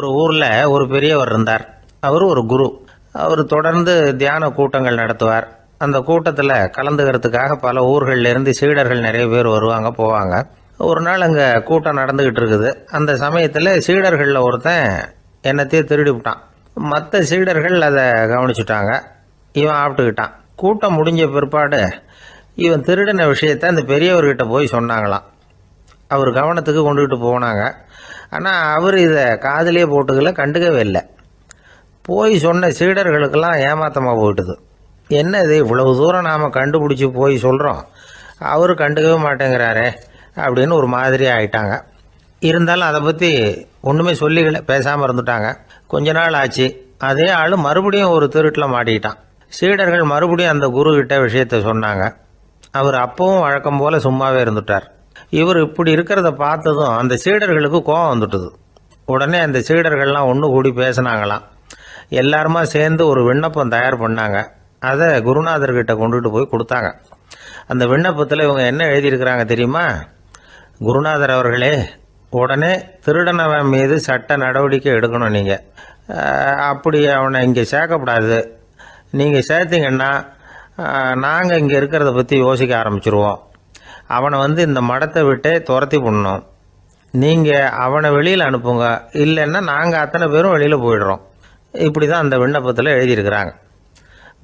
ஒரு ஊர்ல ஒரு பெரியவர் இருந்தார். அவர் ஒரு குரு. அவர் தொடர்ந்து தியான கூட்டங்கள் நடத்துவார். அந்த கூட்டத்தில் கலந்துக்கிறதுக்காக பல ஊர்கள்ல இருந்து சீடர்கள் நிறைய பேர் வருவாங்க போவாங்க. ஒரு நாள் அங்க கூட்டம் நடந்துகிட்டு இருக்குது. அந்த சமயத்தில் சீடர்களில் ஒருத்தன் என்னத்தையும் திருடி விட்டான். மற்ற சீடர்கள் அதை கவனிச்சுட்டாங்க. இவன் ஆப்பிட்டுக்கிட்டான். கூட்டம் முடிஞ்ச பிற்பாடு இவன் திருடின விஷயத்த அந்த பெரியவர்கிட்ட போய் சொன்னாங்களாம். அவர் கவனத்துக்கு கொண்டுகிட்டு போனாங்க. ஆனால் அவர் இதை காதிலே போட்டுக்கல, கண்டுக்கவே இல்லை. போய் சொன்ன சீடர்களுக்கெல்லாம் ஏமாத்தமாக போயிட்டுது. என்ன இது, இவ்வளவு தூரம் நாம் கண்டுபிடிச்சி போய் சொல்கிறோம், அவர் கண்டுக்கவே மாட்டேங்கிறாரே அப்படின்னு ஒரு மாதிரி ஆயிட்டாங்க. இருந்தாலும் அதை பற்றி ஒன்றுமே சொல்லிக்கல, பேசாமல் இருந்துட்டாங்க. கொஞ்ச நாள் ஆச்சு. அதே ஆள் மறுபடியும் ஒரு திருட்டில் மாட்டிக்கிட்டான். சீடர்கள் மறுபடியும் அந்த குரு கிட்ட விஷயத்த சொன்னாங்க. அவர் அப்பவும் வழக்கம் போல் சும்மாவே இருந்துட்டார். இவர் இப்படி இருக்கிறத பார்த்ததும் அந்த சீடர்களுக்கு கோபம் வந்துட்டுது. உடனே அந்த சீடர்கள்லாம் ஒன்று கூடி பேசினாங்களாம். எல்லாருமா சேர்ந்து ஒரு விண்ணப்பம் தயார் பண்ணாங்க. அதை குருநாதர்கிட்ட கொண்டுட்டு போய் கொடுத்தாங்க. அந்த விண்ணப்பத்தில் இவங்க என்ன எழுதியிருக்கிறாங்க தெரியுமா? குருநாதர் அவர்களே, உடனே திருடனவன் மீது சட்ட நடவடிக்கை எடுக்கணும். நீங்கள் அப்படி அவனை இங்கே சேர்க்கக்கூடாது. நீங்கள் சேர்த்தீங்கன்னா நாங்கள் இங்கே இருக்கிறத பற்றி யோசிக்க ஆரம்பிச்சிருவோம். அவனை இந்த மடத்தை விட்டே துரத்தி பண்ணணும். நீங்கள் அவனை வெளியில் அனுப்புங்க, இல்லைன்னா நாங்கள் அத்தனை பேரும் வெளியில் போயிடுறோம். இப்படி தான் அந்த விண்ணப்பத்தில் எழுதியிருக்கிறாங்க.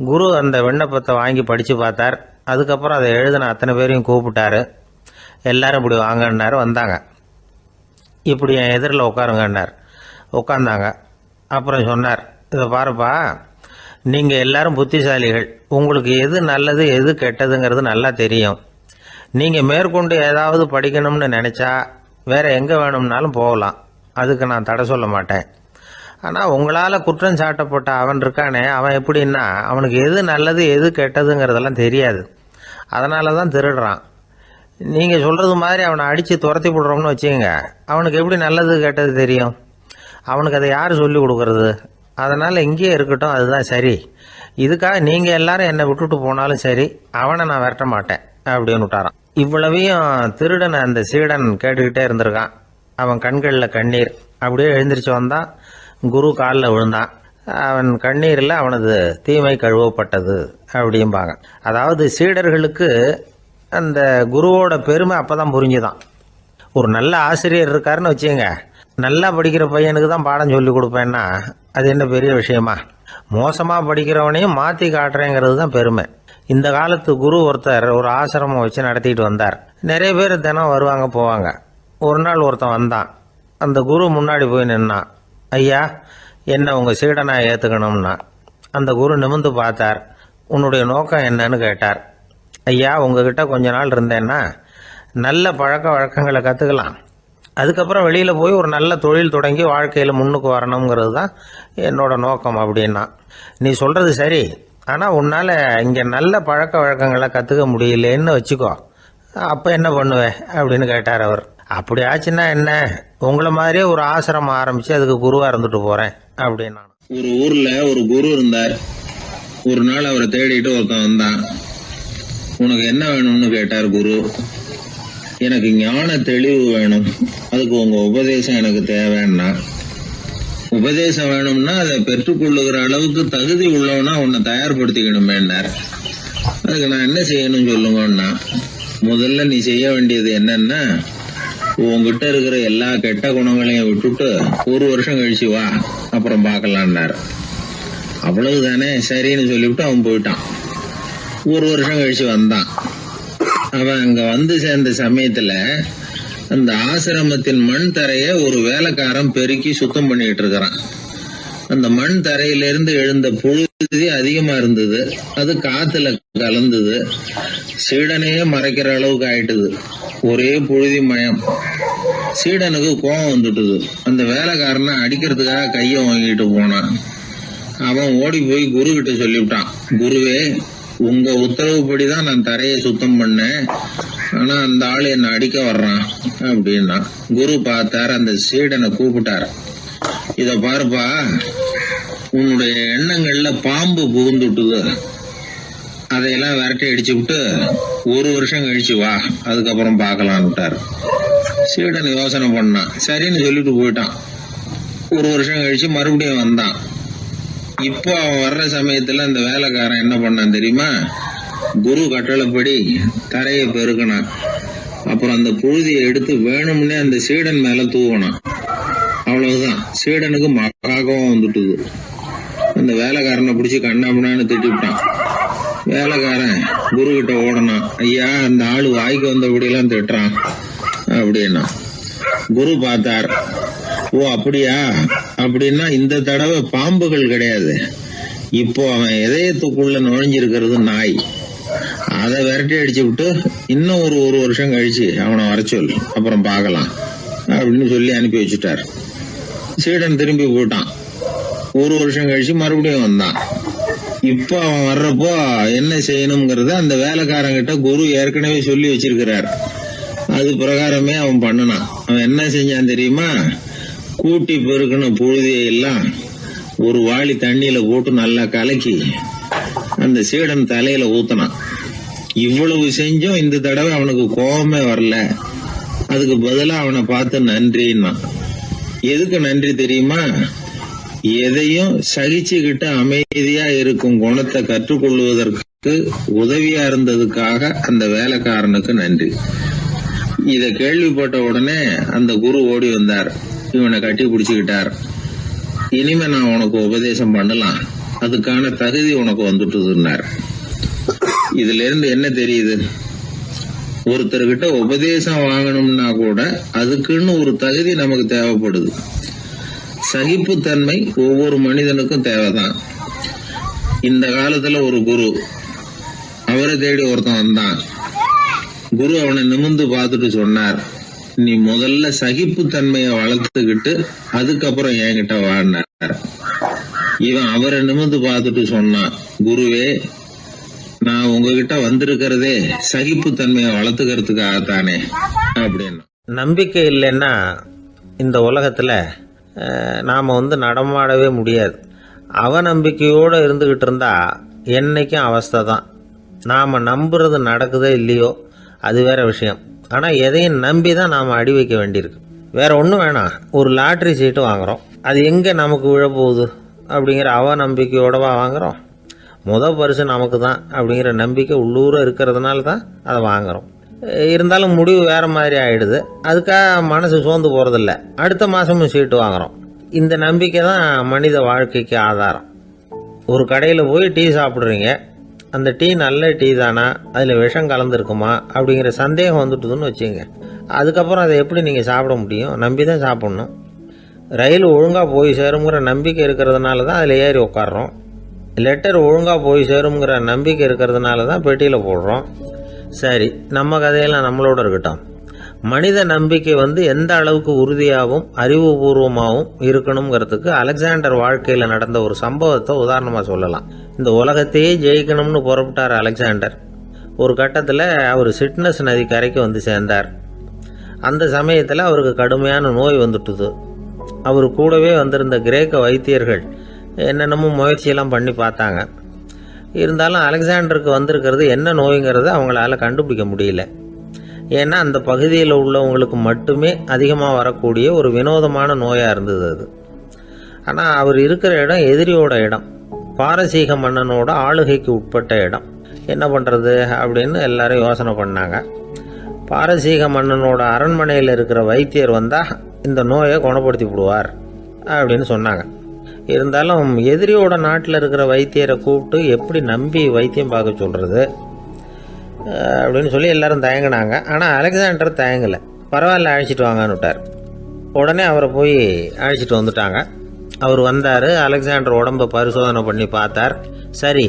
குரு அந்த விண்ணப்பத்தை வாங்கி படித்து பார்த்தார். அதுக்கப்புறம் அதை எழுதின அத்தனை பேரையும் கூப்பிட்டாரு. எல்லாரும் இப்படி வாங்கன்னாரு. வந்தாங்க. இப்படி என் எதிரில் உட்காருங்கன்னார். உட்காந்தாங்க. அப்புறம் சொன்னார், இதை பாருப்பா, நீங்கள் எல்லாரும் புத்திசாலிகள். உங்களுக்கு எது நல்லது எது கெட்டதுங்கிறது நல்லா தெரியும். நீங்கள் மேற்கொண்டு ஏதாவது படிக்கணும்னு நினச்சா வேறு எங்கே வேணும்னாலும் போகலாம். அதுக்கு நான் தடை சொல்ல மாட்டேன். ஆனால் உங்களால் குற்றம் சாட்டப்பட்ட அவன் இருக்கானே, அவன் எப்படின்னா அவனுக்கு எது நல்லது எது கெட்டதுங்கிறதெல்லாம் தெரியாது. அதனால தான் திருடுறான். நீங்கள் சொல்கிறது மாதிரி அவனை அடித்து துரத்தி விடுறோம்னு வச்சுக்கோங்க, அவனுக்கு எப்படி நல்லது கெட்டது தெரியும்? அவனுக்கு அதை யார் சொல்லி கொடுக்கறது? அதனால் இங்கேயே இருக்கட்டும், அதுதான் சரி. இதுக்காக நீங்கள் எல்லாரும் என்னை விட்டுட்டு போனாலும் சரி, அவனை நான் விரட்ட மாட்டேன் அப்படின்னு விட்டாரான். இவ்வளவையும் திருடனை அந்த சீடன் கேட்டுக்கிட்டே இருந்திருக்கான். அவன் கண்களில் கண்ணீர். அப்படியே எழுந்திரிச்சு வந்தான். குரு காலில் விழுந்தான். அவன் கண்ணீரில் அவனது தீமை கழுவப்பட்டது அப்படிம்பாங்க. அதாவது சீடர்களுக்கு அந்த குருவோட பெருமை அப்போ தான் புரிஞ்சுதான். ஒரு நல்ல ஆசிரியர் இருக்காருன்னு வச்சுங்க, நல்லா படிக்கிற பையனுக்கு தான் பாடம் சொல்லி கொடுப்பேன்னா அது என்ன பெரிய விஷயமா? மோசமாக படிக்கிறவனையும் மாற்றி காட்டுறேங்கிறது தான் பெருமை. இந்த காலத்து குரு ஒருத்தர் ஒரு ஆசிரமம் வச்சு நடத்திட்டு வந்தார். நிறைய பேர் தினம் வருவாங்க போவாங்க. ஒரு நாள் ஒருத்தன் வந்தான். அந்த குரு முன்னாடி போய் நின்னான். ஐயா, என்ன உங்கள் சீடனாக ஏற்றுக்கணும்னா. அந்த குரு நிமிர்ந்து பார்த்தார். உன்னுடைய நோக்கம் என்னன்னு கேட்டார். ஐயா, உங்ககிட்ட கொஞ்ச நாள் இருந்தேன்னா நல்ல பழக்க வழக்கங்களை கற்றுக்கலாம். அதுக்கப்புறம் வெளியில் போய் ஒரு நல்ல தொழில் தொடங்கி வாழ்க்கையில் முன்னுக்கு வரணுங்கிறது தான் என்னோட நோக்கம் அப்படின்னா. நீ சொல்கிறது சரி, ஆனால் உன்னால் இங்கே நல்ல பழக்க வழக்கங்களை கற்றுக்க முடியலேன்னு வச்சுக்கோ, அப்போ என்ன பண்ணுவேன் அப்படின்னு கேட்டார் அவர். அப்படி ஆச்சுன்னா என்ன, உங்களை மாதிரியே ஒரு ஆசிரமம் ஆரம்பித்து அதுக்கு குருவாக இருந்துட்டு போகிறேன் அப்படின்னா. ஒரு ஊரில் ஒரு குரு இருந்தார். ஒரு நாள் அவரை தேடிட்டு ஒருத்தன் வந்தான். உனக்கு என்ன வேணும்னு கேட்டார் குரு. எனக்கு ஞான தெளிவு வேணும், அதுக்கு உங்கள் உபதேசம் எனக்கு தேவைன்னா. உபதேசம் வேணும்னா அதை பெற்றுக்கொள்ளுகிற அளவுக்கு தகுதி உள்ளவனா உன்னை தயார்படுத்திக்கணுமேன்னார். அதுக்கு நான் என்ன செய்யணும்னு சொல்லுங்கன்னா, முதல்ல நீ செய்ய வேண்டியது என்னன்னா, உங்ககிட்ட இருக்கிற எல்லா கெட்ட குணங்களையும் விட்டுட்டு 1 வருஷம் கழிச்சு வா, அப்புறம் பார்க்கலான்னார். அவ்வளவுதானே, சரின்னு சொல்லிவிட்டு அவன் போயிட்டான். 1 வருஷம் கழிச்சு வந்தான். அவன் அங்க சேர்ந்த சமயத்துல அந்த ஆசிரமத்தின் மண் தரைய ஒரு வேலைக்காரன் பெருக்கி சுத்தம் பண்ணிட்டு இருக்கிறான். அந்த மண் தரையிலிருந்து எழுந்த புழுதி அதிகமா இருந்தது. அது காத்துல கலந்தது. சீடனையே மறைக்கிற அளவுக்கு ஆயிட்டுது. ஒரே புழுதி மயம். சீடனுக்கு கோபம் வந்துட்டுது. அந்த வேலைக்காரனை அடிக்கிறதுக்காக கையை வாங்கிட்டு போனான். அவன் ஓடி போய் குரு கிட்ட சொல்லிவிட்டான். குருவே, உங்க உத்தரவுப்படிதான் நான் தரையை சுத்தம் பண்ணேன், ஆனா அந்த ஆள் என்ன அடிக்க வர்றான் அப்படின்னா. குரு பார்த்தார். அந்த சீடனை கூப்பிட்டார். இத பாருப்பா, உன்னுடைய எண்ணங்கள்ல பாம்பு புகுந்துட்டுது. அதையெல்லாம் விரட்டி அடிச்சு விட்டு 1 வருஷம் கழிச்சு வா, அதுக்கப்புறம் பார்க்கலான்னு விட்டார். சீடன் யோசனை பண்ணான். சரின்னு சொல்லிட்டு போயிட்டான். ஒரு வருஷம் கழிச்சு மறுபடியும் வந்தான். இப்போ அவன் வர்ற சமயத்துல அந்த வேலைக்காரன் என்ன பண்ணான் தெரியுமா? குரு கட்டளைப்படி தரையை பெருக்கினான். அப்புறம் அந்த புழுதியை எடுத்து வேணும்னே அந்த சீடன் மேல தூவினான். அவ்வளவுதான், சீடனுக்கு மகாகம் வந்துட்டுது. அந்த வேலைக்காரனை பிடிச்சி கண்ணாமண்ணான்னு திட்டிவிட்டான். வேலைக்காரன் குரு கிட்ட ஓடனான். ஐயா, அந்த ஆளு வாய்க்கு வந்தபடியெல்லாம் திட்டுறான் அப்படின்னா. குரு பார்த்தார். ஓ அப்படியா? அப்படின்னா இந்த தடவை பாம்புகள் கிடையாது, இப்போ அவன் இதயத்துக்குள்ள நுழைஞ்சிருக்கிறது நாய். அதை விரட்டி அடிச்சு விட்டு இன்னும் ஒரு வருஷம் கழிச்சு அவனை வர சொல், அப்புறம் பார்க்கலாம் அப்படின்னு சொல்லி அனுப்பி வச்சுட்டார். சீடன் திரும்பி போயிட்டான். ஒரு வருஷம் கழிச்சு மறுபடியும் வந்தான். இப்போ அவன் வர்றப்போ என்ன செய்யணுங்கிறத அந்த வேலைக்காரங்கிட்ட குரு ஏற்கனவே சொல்லி வச்சிருக்கிறார். அது பிரகாரமே அவன் பண்ணினான். அவன் என்ன செஞ்சான் தெரியுமா? கூட்டி பெருக்கின புழுதியை எல்லாம் ஒரு வாளி தண்ணியில போட்டு நல்லா கலக்கி அந்த சீடன் தலையில ஊத்தினான். இவ்வளவு செஞ்சும் இந்த தடவை அவனுக்கு கோபமே வரல. அதுக்கு பதிலா அவனை பார்த்து நன்றின்னா. எதுக்கு நன்றி தெரியுமா? எதையும் சகிச்சுக்கிட்டு அமைதியா இருக்கும் குணத்தை கற்றுக்கொள்வதற்கு உதவியா இருந்ததுக்காக அந்த வேலைக்காரனுக்கு நன்றி. இத கேள்விப்பட்ட உடனே அந்த குரு ஓடி வந்தார். இவனை கட்டி பிடிச்சுக்கிட்டார். இனிமே நான் உனக்கு உபதேசம் பண்ணலாம், அதுக்கான தகுதி உனக்கு வந்துட்டுதுன்னார். இதுல இருந்து என்ன தெரியுது? ஒருத்தர்கிட்ட உபதேசம் வாங்கணும்னா கூட அதுக்குன்னு ஒரு தகுதி நமக்கு தேவைப்படுது. சகிப்புத்தன்மை ஒவ்வொரு மனிதனுக்கும் தேவைதான். இந்த காலத்துல ஒரு குரு, அவரை தேடி ஒருத்தன் வந்தான். குரு அவனை நிமிர்ந்து பார்த்துட்டு சொன்னார், நீ முதல்ல சகிப்புத்தன்மைய வளர்த்துக்கிட்டு அதுக்கப்புறம் என்கிட்ட வாழ்னார். இவன் அவரை நிமிர்ந்து பார்த்துட்டு சொன்னான், குருவே, நான் உங்ககிட்ட வந்திருக்கிறதே சகிப்புத்தன்மைய வளர்த்துக்கிறதுக்காகத்தானே அப்படின்னு. நம்பிக்கை இல்லைன்னா இந்த உலகத்தில் நாம் நடமாடவே முடியாது. அவநம்பிக்கையோடு இருந்துக்கிட்டு இருந்தால் என்றைக்கும் அவஸ்தை தான். நாம் நம்புறது நடக்குதோ இல்லையோ அது வேற விஷயம். ஆனால் எதையும் நம்பி தான் நாம் அடி வைக்க வேண்டியிருக்கு. வேறு ஒன்றும் வேணாம், ஒரு லாட்ரி சீட்டு வாங்குகிறோம், அது எங்கே நமக்கு விழப்போகுது அப்படிங்கிற அவநம்பிக்கையோடவா வாங்குகிறோம்? பரிசு நமக்கு தான் அப்படிங்கிற நம்பிக்கை உள்ளூர இருக்கிறதுனால தான் அதை வாங்குகிறோம். இருந்தாலும் முடிவு வேறு மாதிரி ஆகிடுது. அதுக்காக மனசு சோர்ந்து போகிறதில்ல, அடுத்த மாதமும் சீட்டு வாங்குகிறோம். இந்த நம்பிக்கை தான் மனித வாழ்க்கைக்கு ஆதாரம். ஒரு கடையில் போய் டீ சாப்பிட்றீங்க, அந்த டீ நல்ல டீ தானா, அதில் விஷம் கலந்துருக்குமா அப்படிங்கிற சந்தேகம் வந்துட்டுதுன்னு வச்சுங்க. அதுக்கப்புறம் அதை எப்படி நீங்கள் சாப்பிட முடியும்? நம்பி தான் சாப்பிட்ணும். ரயில் ஒழுங்காக போய் சேருங்கிற நம்பிக்கை இருக்கிறதுனால தான் அதில் ஏறி உட்காடுறோம். லெட்டர் ஒழுங்காக போய் சேருங்கிற நம்பிக்கை இருக்கிறதுனால தான் பெட்டியில் போடுறோம். சரி, நம்ம கதையெல்லாம் நம்மளோட இருக்கட்டும். மனித நம்பிக்கை எந்த அளவுக்கு உறுதியாகவும் அறிவுபூர்வமாகவும் இருக்கணுங்கிறதுக்கு அலெக்சாண்டர் வாழ்க்கையில் நடந்த ஒரு சம்பவத்தை உதாரணமாக சொல்லலாம். இந்த உலகத்தையே ஜெயிக்கணும்னு புறப்பட்டார் அலெக்சாண்டர். ஒரு கட்டத்தில் அவர் சிட்னஸ் நதி கரைக்கு சேர்ந்தார். அந்த சமயத்தில் அவருக்கு கடுமையான நோய் வந்துட்டுது. அவர் கூடவே வந்திருந்த கிரேக்க வைத்தியர்கள் என்னென்னமோ முயற்சியெல்லாம் பண்ணி பார்த்தாங்க. இருந்தாலும் அலெக்சாண்டருக்கு வந்திருக்கிறது என்ன நோய்ங்கிறத அவங்களால கண்டுபிடிக்க முடியல. ஏன்னா அந்த பகுதியில் உள்ளவங்களுக்கு மட்டுமே அதிகமாக வரக்கூடிய ஒரு வினோதமான நோயாக இருந்தது அது. ஆனால் அவர் இருக்கிற இடம் எதிரியோட இடம், பாரசீக மன்னனோட ஆளுகைக்கு உட்பட்ட இடம். என்ன பண்ணுறது அப்படின்னு எல்லாரும் யோசனை பண்ணாங்க. பாரசீக மன்னனோட அரண்மனையில் இருக்கிற வைத்தியர் வந்தால் இந்த நோயை குணப்படுத்தி விடுவார் அப்படின்னு சொன்னாங்க. இருந்தாலும் எதிரியோட நாட்டில் இருக்கிற வைத்தியரை கூப்பிட்டு எப்படி நம்பி வைத்தியம் பார்க்க சொல்கிறது அப்படின்னு சொல்லி எல்லாரும் தயங்கினாங்க. ஆனால் அலெக்சாண்டர் தயங்கலை. பரவாயில்ல, அழைச்சிட்டு வாங்கன்னு விட்டார். உடனே அவரை போய் அழைச்சிட்டு வந்துட்டாங்க. அவர் வந்தார். அலெக்சாண்டர் உடம்பை பரிசோதனை பண்ணி பார்த்தார். சரி,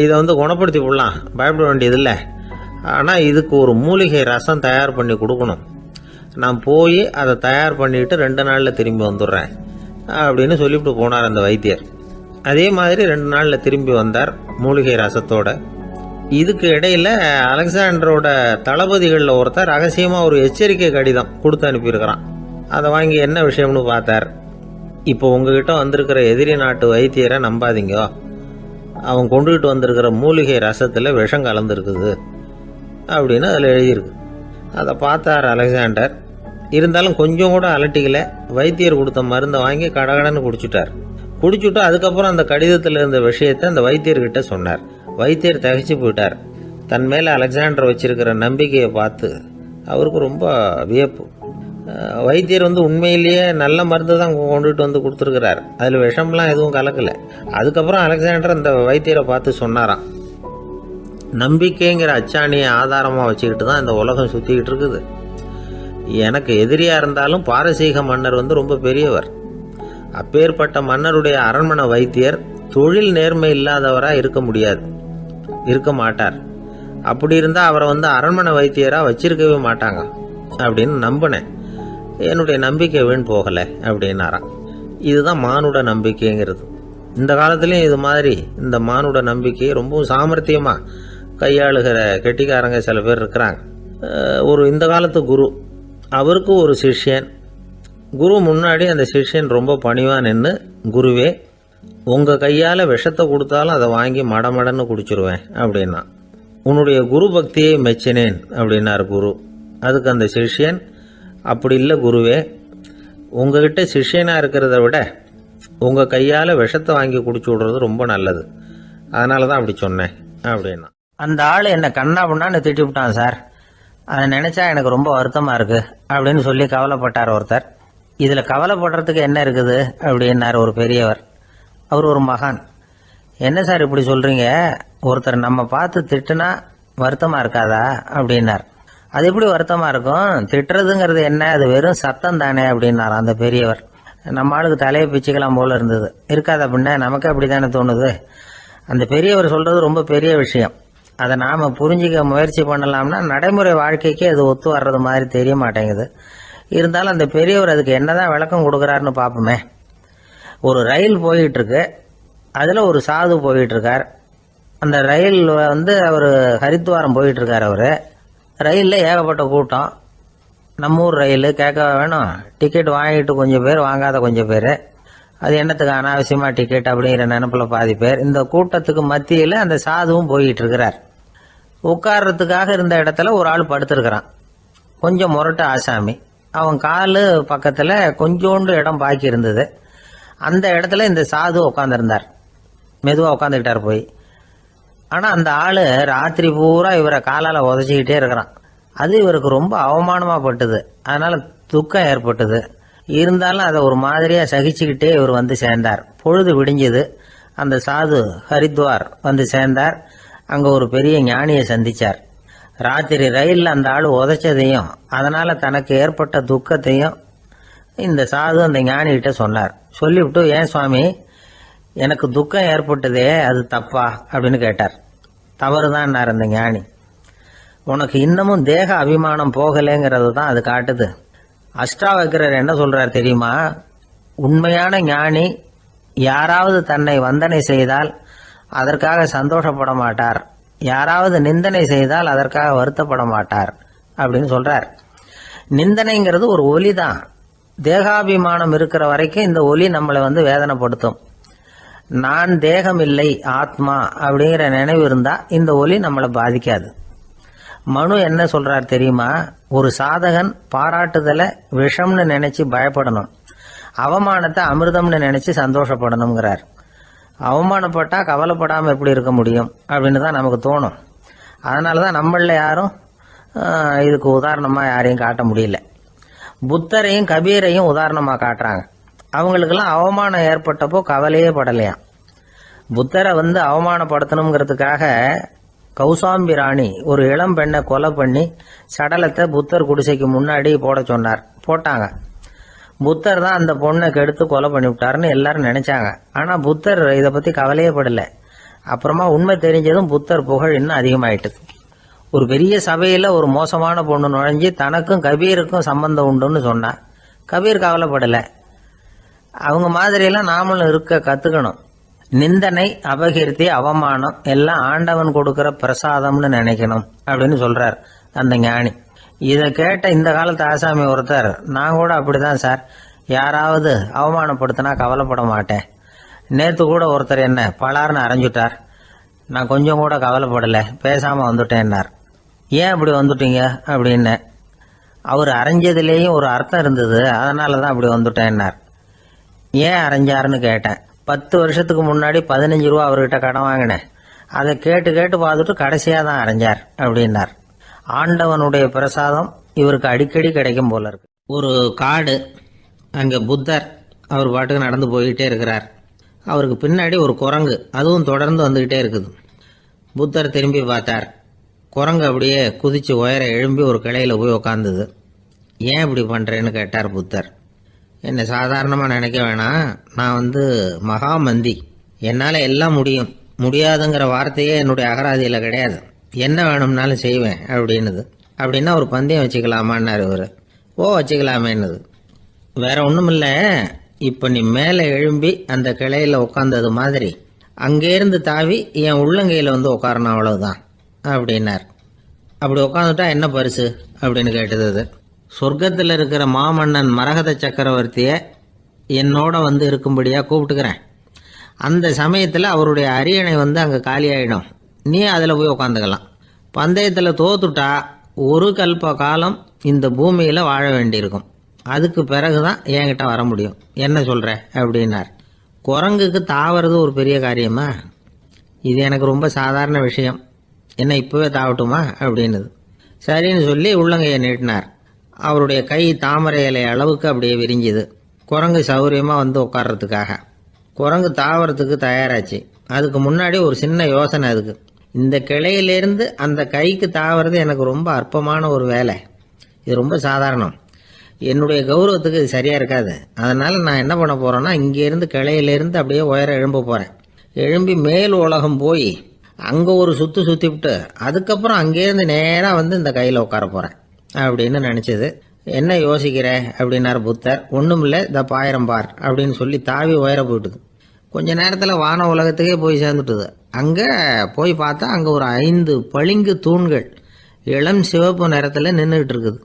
இதை குணப்படுத்தி விடலாம், பயப்பட வேண்டியதில்லை. ஆனால் இதுக்கு ஒரு மூலிகை ரசம் தயார் பண்ணி கொடுக்கணும். நான் போய் அதை தயார் பண்ணிவிட்டு 2 நாளில் திரும்பி வந்துடுறேன் அப்படின்னு சொல்லிவிட்டு போனார் அந்த வைத்தியர். அதே மாதிரி 2 நாளில் திரும்பி வந்தார் மூலிகை ரசத்தோட. இதுக்கு இடையில் அலெக்சாண்டரோட தளபதிகளில் ஒருத்தர் ரகசியமாக ஒரு எச்சரிக்கை கடிதம் கொடுத்து அனுப்பியிருக்கிறான். அதை வாங்கி என்ன விஷயம்னு பார்த்தார். இப்போ உங்ககிட்ட வந்திருக்கிற எதிரி நாட்டு வைத்தியரை நம்பாதீங்க, அவன் கொண்டுகிட்டு வந்திருக்கிற மூலிகை ரசத்தில் விஷம் கலந்துருக்குது அப்படின்னு அதில் எழுதியிருக்கு. அதை பார்த்தார் அலெக்சாண்டர். இருந்தாலும் கொஞ்சம் கூட அலட்டிக்கல. வைத்தியர் கொடுத்த மருந்தை வாங்கி கடகடன்னு குடிச்சுட்டார். குடிச்சுட்டு அதுக்கப்புறம் அந்த கடிதத்தில் இருந்த விஷயத்தை அந்த வைத்தியர்கிட்ட சொன்னார். வைத்தியர் திகைச்சு போயிட்டார். தன் மேலே அலெக்சாண்டர் வச்சிருக்கிற நம்பிக்கையை பார்த்து அவருக்கு ரொம்ப வியப்பு. வைத்தியர் உண்மையிலேயே நல்ல மருந்து தான் கொண்டுட்டு வந்து கொடுத்துருக்கிறார். அதில் விஷம்லாம் எதுவும் கலக்கலை. அதுக்கப்புறம் அலெக்சாண்டர் அந்த வைத்தியரை பார்த்து சொன்னாராம், நம்பிக்கைங்கிற அச்சாணியை ஆதாரமாக வச்சுக்கிட்டு தான் இந்த உலகம் சுற்றிக்கிட்டு இருக்குது. எனக்கு எதிரியாக இருந்தாலும் பாரசீக மன்னர் ரொம்ப பெரியவர். அப்பேற்பட்ட மன்னருடைய அரண்மனை வைத்தியர் தொழில் நேர்மை இல்லாதவராக இருக்க மாட்டார். அப்படி இருந்தால் அவரை அரண்மனை வைத்தியராக வச்சிருக்கவே மாட்டாங்க அப்படின்னு நம்பினேன். என்னுடைய நம்பிக்கை வீண் போகலை அப்படின்னாராம். இதுதான் மானுட நம்பிக்கைங்கிறது. இந்த காலத்துலேயும் இது மாதிரி இந்த மானுட நம்பிக்கையை ரொம்பவும் சாமர்த்தியமாக கையாளுகிற கெட்டிக்காரங்க சில பேர் இருக்கிறாங்க. இந்த காலத்து குரு, அவருக்கு ஒரு சிஷ்யன். குரு முன்னாடி அந்த சிஷ்யன் ரொம்ப பணிவாக நின்று, குருவே, உங்கள் கையால் விஷத்தை கொடுத்தாலும் அதை வாங்கி மடமடன்னு குடிச்சிருவேன் அப்படின்னா. உன்னுடைய குரு பக்தியை மெச்சினேன் அப்படின்னார் குரு. அதுக்கு அந்த சிஷ்யன், அப்படி இல்லை குருவே, உங்ககிட்ட சிஷ்யனாக இருக்கிறத விட உங்கள் கையால் விஷத்தை வாங்கி குடிச்சு விடுறது ரொம்ப நல்லது, அதனால தான் அப்படி சொன்னேன் அப்படின்னா. அந்த ஆள் என்னை கண்ணா பண்ணான்னு திட்டி விட்டான் சார், அதை நினச்சா எனக்கு ரொம்ப வருத்தமாக இருக்குது அப்படின்னு சொல்லி கவலைப்பட்டார் ஒருத்தர். இதில் கவலைப்படுறதுக்கு என்ன இருக்குது அப்படின்னார் ஒரு பெரியவர். அவர் ஒரு மகான். என்ன சார் இப்படி சொல்கிறீங்க, ஒருத்தர் நம்ம பார்த்து திட்டுனா வருத்தமாக இருக்காதா அப்படின்னார். அது எப்படி வருத்தமாக இருக்கும், திட்டுறதுங்கிறது என்ன, அது வெறும் சத்தம் தானே அப்படின்னார் அந்த பெரியவர். நம்ம ஆளுக்கு தலையை பிச்சுக்கலாம் போல இருந்தது. இருக்காது அப்படின்னா நமக்கு அப்படி தானே தோணுது. அந்த பெரியவர் சொல்கிறது ரொம்ப பெரிய விஷயம். அதை நாம் புரிஞ்சிக்க முயற்சி பண்ணலாம்னா நடைமுறை வாழ்க்கைக்கு அது ஒத்து வர்றது மாதிரி தெரிய மாட்டேங்குது. இருந்தாலும் அந்த பெரியவர் அதுக்கு என்னதான் விளக்கம் கொடுக்குறாருன்னு பார்ப்போமே. ஒரு ரயில் போயிட்டுருக்கு, அதில் ஒரு சாது போயிட்டுருக்கார். அந்த ரயில் அவர் ஹரித்வாரம் போயிட்டுருக்கார். அவர் ரயிலில் ஏகப்பட்ட கூட்டம். நம்ம ஊர் ரயில் கேட்க வேணும், டிக்கெட் வாங்கிட்டு கொஞ்சம் பேர், வாங்காத கொஞ்சம் பேர். அது என்னத்துக்கு அனாவசியமாக டிக்கெட் அப்படிங்கிற நினைப்பில் பாதி பேர். இந்த கூட்டத்துக்கு மத்தியில் அந்த சாதுவும் போயிட்டு இருக்கிறார். உட்கார்றதுக்காக இருந்த இடத்துல ஒரு ஆள் படுத்திருக்கிறான், கொஞ்சம் முரட்டு ஆசாமி. அவன் காலு பக்கத்தில் கொஞ்சோண்டு இடம் பாக்கி இருந்தது. அந்த இடத்துல இந்த சாது உட்காந்துருந்தார். மெதுவாக உட்காந்துக்கிட்டார் போய். ஆனால் அந்த ஆள் ராத்திரி பூரா இவரை காலால் உதச்சிக்கிட்டே இருக்கிறான். அது இவருக்கு ரொம்ப அவமானமாக பட்டுது. அதனால் துக்கம் ஏற்பட்டது. இருந்தாலும் அதை ஒரு மாதிரியாக சகிச்சுக்கிட்டே இவர் சேர்ந்தார். பொழுது விடிஞ்சது. அந்த சாது ஹரித்வார் சேர்ந்தார். அங்கே ஒரு பெரிய ஞானியை சந்திச்சார். ராத்திரி ரயிலில் அந்த ஆள் உதைச்சதையும் அதனால் தனக்கு ஏற்பட்ட துக்கத்தையும் இந்த சாது அந்த ஞானிகிட்ட சொன்னார். சொல்லிவிட்டு, ஏன் சுவாமி, எனக்கு துக்கம் ஏற்பட்டதே அது தப்பா அப்படின்னு கேட்டார். தவறுதான்னார் அந்த ஞானி. உனக்கு இன்னமும் தேக அபிமானம் போகலைங்கிறது தான் அது காட்டுது. அஷ்டாவக்கிரர் என்ன சொல்றார் தெரியுமா, உண்மையான ஞானி யாராவது தன்னை வந்தனை செய்தால் அதற்காக சந்தோஷப்பட மாட்டார், யாராவது நிந்தனை செய்தால் அதற்காக வருத்தப்பட மாட்டார் அப்படின்னு சொல்றார். நிந்தனைங்கிறது ஒரு ஒலி தான். தேகாபிமானம் இருக்கிற வரைக்கும் இந்த ஒலி நம்மளை வேதனைப்படுத்தும். நான் தேகம் இல்லை, ஆத்மா அப்படிங்கிற நினைவு இருந்தா இந்த ஒலி நம்மளை பாதிக்காது. மனு என்ன சொல்றார் தெரியுமா, ஒரு சாதகன் பாராட்டுதலை விஷம்னு நினைச்சு பயப்படணும், அவமானத்தை அமிர்தம்னு நினைச்சு சந்தோஷப்படணுங்கிறார். அவமானப்பட்டா கவலைப்படாமல் எப்படி இருக்க முடியும் அப்படின்னு தான் நமக்கு தோணும். அதனால தான் நம்மள யாரும் இதுக்கு உதாரணமாக யாரையும் காட்ட முடியல. புத்தரையும் கபீரையும் உதாரணமாக காட்டுறாங்க. அவங்களுக்கெல்லாம் அவமானம் ஏற்பட்டப்போ கவலையே படலையாம். புத்தரை அவமானப்படுத்தணுங்கிறதுக்காக கௌசாம்பி ராணி ஒரு இளம் பெண்ணை கொலை பண்ணி சடலத்தை புத்தர் குடிசைக்கு முன்னாடி போட சொன்னார். போட்டாங்க. புத்தர் தான் அந்த பொண்ணை கெடுத்து கொலை பண்ணி விட்டாருன்னு எல்லாரும் நினைச்சாங்க. ஆனால் புத்தர் இதை பற்றி கவலையே படலை. அப்புறமா உண்மை தெரிஞ்சதும் புத்தர் புகழ் இன்னும் அதிகமாயிட்டுது. ஒரு பெரிய சபையில் ஒரு மோசமான பொண்ணு நுழைஞ்சி தனக்கும் கபீருக்கும் சம்பந்தம் உண்டுன்னு சொன்னா. கபீர் கவலைப்படலை. அவங்க மாதிரியெல்லாம் நாமளும் இருக்க கற்றுக்கணும். நிந்தனை, அபகீர்த்தி, அவமானம் எல்லாம் ஆண்டவன் கொடுக்குற பிரசாதம்னு நினைக்கணும் அப்படின்னு சொல்றார் அந்த ஞானி. இதை கேட்ட இந்த காலத்து ஆசாமி ஒருத்தர், நான் கூட அப்படிதான் சார், யாராவது அவமானப்படுத்தினா கவலைப்பட மாட்டேன். நேற்று கூட ஒருத்தர் என்ன பலார்னு அரைஞ்சுட்டார், நான் கொஞ்சம் கூட கவலைப்படலை, பேசாமல் வந்துட்டேன்னார். ஏன் அப்படி வந்துட்டீங்க அப்படின்னு. அவர் அரைஞ்சதுலேயும் ஒரு அர்த்தம் இருந்தது, அதனால தான் அப்படி வந்துட்டேன்னார். ஏன் அரைஞ்சாருன்னு கேட்டேன். 10 வருஷத்துக்கு முன்னாடி 15 ரூபா அவர்கிட்ட கடன் வாங்கினேன். அதை கேட்டு கேட்டு பார்த்துட்டு கடைசியாக தான் அரைஞ்சார் அப்படின்னார். ஆண்டவனுடைய பிரசாதம் இவருக்கு அடிக்கடி கிடைக்கும் போல இருக்கு. ஒரு காடு, அங்கே புத்தர் அவர் பாட்டுக்கு நடந்து போய்கிட்டே இருக்கிறார். அவருக்கு பின்னாடி ஒரு குரங்கு, அதுவும் தொடர்ந்து வந்துக்கிட்டே இருக்குது. புத்தர் திரும்பி பார்த்தார். குரங்கு அப்படியே குதித்து உயர எழும்பி ஒரு கிளையில் போய் உக்காந்துது. ஏன் இப்படி பண்ணுறேன்னு கேட்டார் புத்தர். என்னை சாதாரணமாக நினைக்க வேணாம், நான் மகாமந்தி, என்னால் எல்லாம் முடியும், முடியாதுங்கிற வார்த்தையே என்னுடைய அகராதியில் கிடையாது, என்ன வேணும்னாலும் செய்வேன் அப்படின்னுது. அப்படின்னா ஒரு பந்தயம் வச்சுக்கலாமான்னார் இவர். ஓ வச்சுக்கலாமேன்னுது. வேற ஒன்றும் இல்லை, இப்போ நீ மேலே எழும்பி அந்த கிளையில் உட்காந்தது மாதிரி அங்கேருந்து தாவி என் உள்ளங்கையில் உட்காரணும், அவ்வளவுதான் அப்படின்னார். அப்படி உட்காந்துட்டா என்ன பரிசு அப்படின்னு கேட்டது அது. சொர்க்கத்தில் இருக்கிற மாமன்னன் மரகத சக்கரவர்த்தியை என்னோட இருக்கும்படியாக கூப்பிட்டுக்கிறேன். அந்த சமயத்தில் அவருடைய அரியணை அங்கே காலியாயிடும், நீ அதில் போய் உட்காந்துக்கலாம். பந்தயத்தில் தோத்துட்டா ஒரு கல்ப காலம் இந்த பூமியில் வாழ வேண்டியிருக்கும், அதுக்கு பிறகு தான் என்கிட்ட வர முடியும், என்ன சொல்கிற அப்படின்னார். குரங்குக்கு தாவறது ஒரு பெரிய காரியமா? இது எனக்கு ரொம்ப சாதாரண விஷயம், என்ன இப்போவே தாவட்டுமா அப்படின்னுது. சரின்னு சொல்லி உள்ளங்கையை நீட்டினார். அவருடைய கை தாமரை இலை அளவுக்கு அப்படியே விரிஞ்சுது. குரங்கு சௌகரியமாக உட்கார்றதுக்காக. குரங்கு தாவறதுக்கு தயாராச்சு. அதுக்கு முன்னாடி ஒரு சின்ன யோசனை அதுக்கு. இந்த கிளையிலேருந்து அந்த கைக்கு தாவறது எனக்கு ரொம்ப அற்பமான ஒரு வேலை, இது ரொம்ப சாதாரணம், என்னுடைய கௌரவத்துக்கு இது சரியாக இருக்காது. அதனால் நான் என்ன பண்ண போகிறேன்னா, இங்கேருந்து கிளையிலேருந்து அப்படியே உயர எழும்ப போகிறேன். எழும்பி மேல் உலகம் போய் அங்கே ஒரு சுற்றிவிட்டு அதுக்கப்புறம் அங்கேருந்து நேராக இந்த கையில் உட்கார போகிறேன் அப்படின்னு நினச்சிது. என்ன யோசிக்கிற அப்படின்னார் புத்தர். ஒன்றும் இல்லை, இந்த பாயிரம் பார் அப்படின்னு சொல்லி தாவி உயர போயிட்டுது. கொஞ்ச நேரத்தில் வான உலகத்துக்கே போய் சேர்ந்துட்டுது. அங்கே போய் பார்த்தா அங்கே ஒரு 5 பளிங்கு தூண்கள் இளம் சிவப்பு நிறத்தில் நின்றுக்கிட்டு இருக்குது.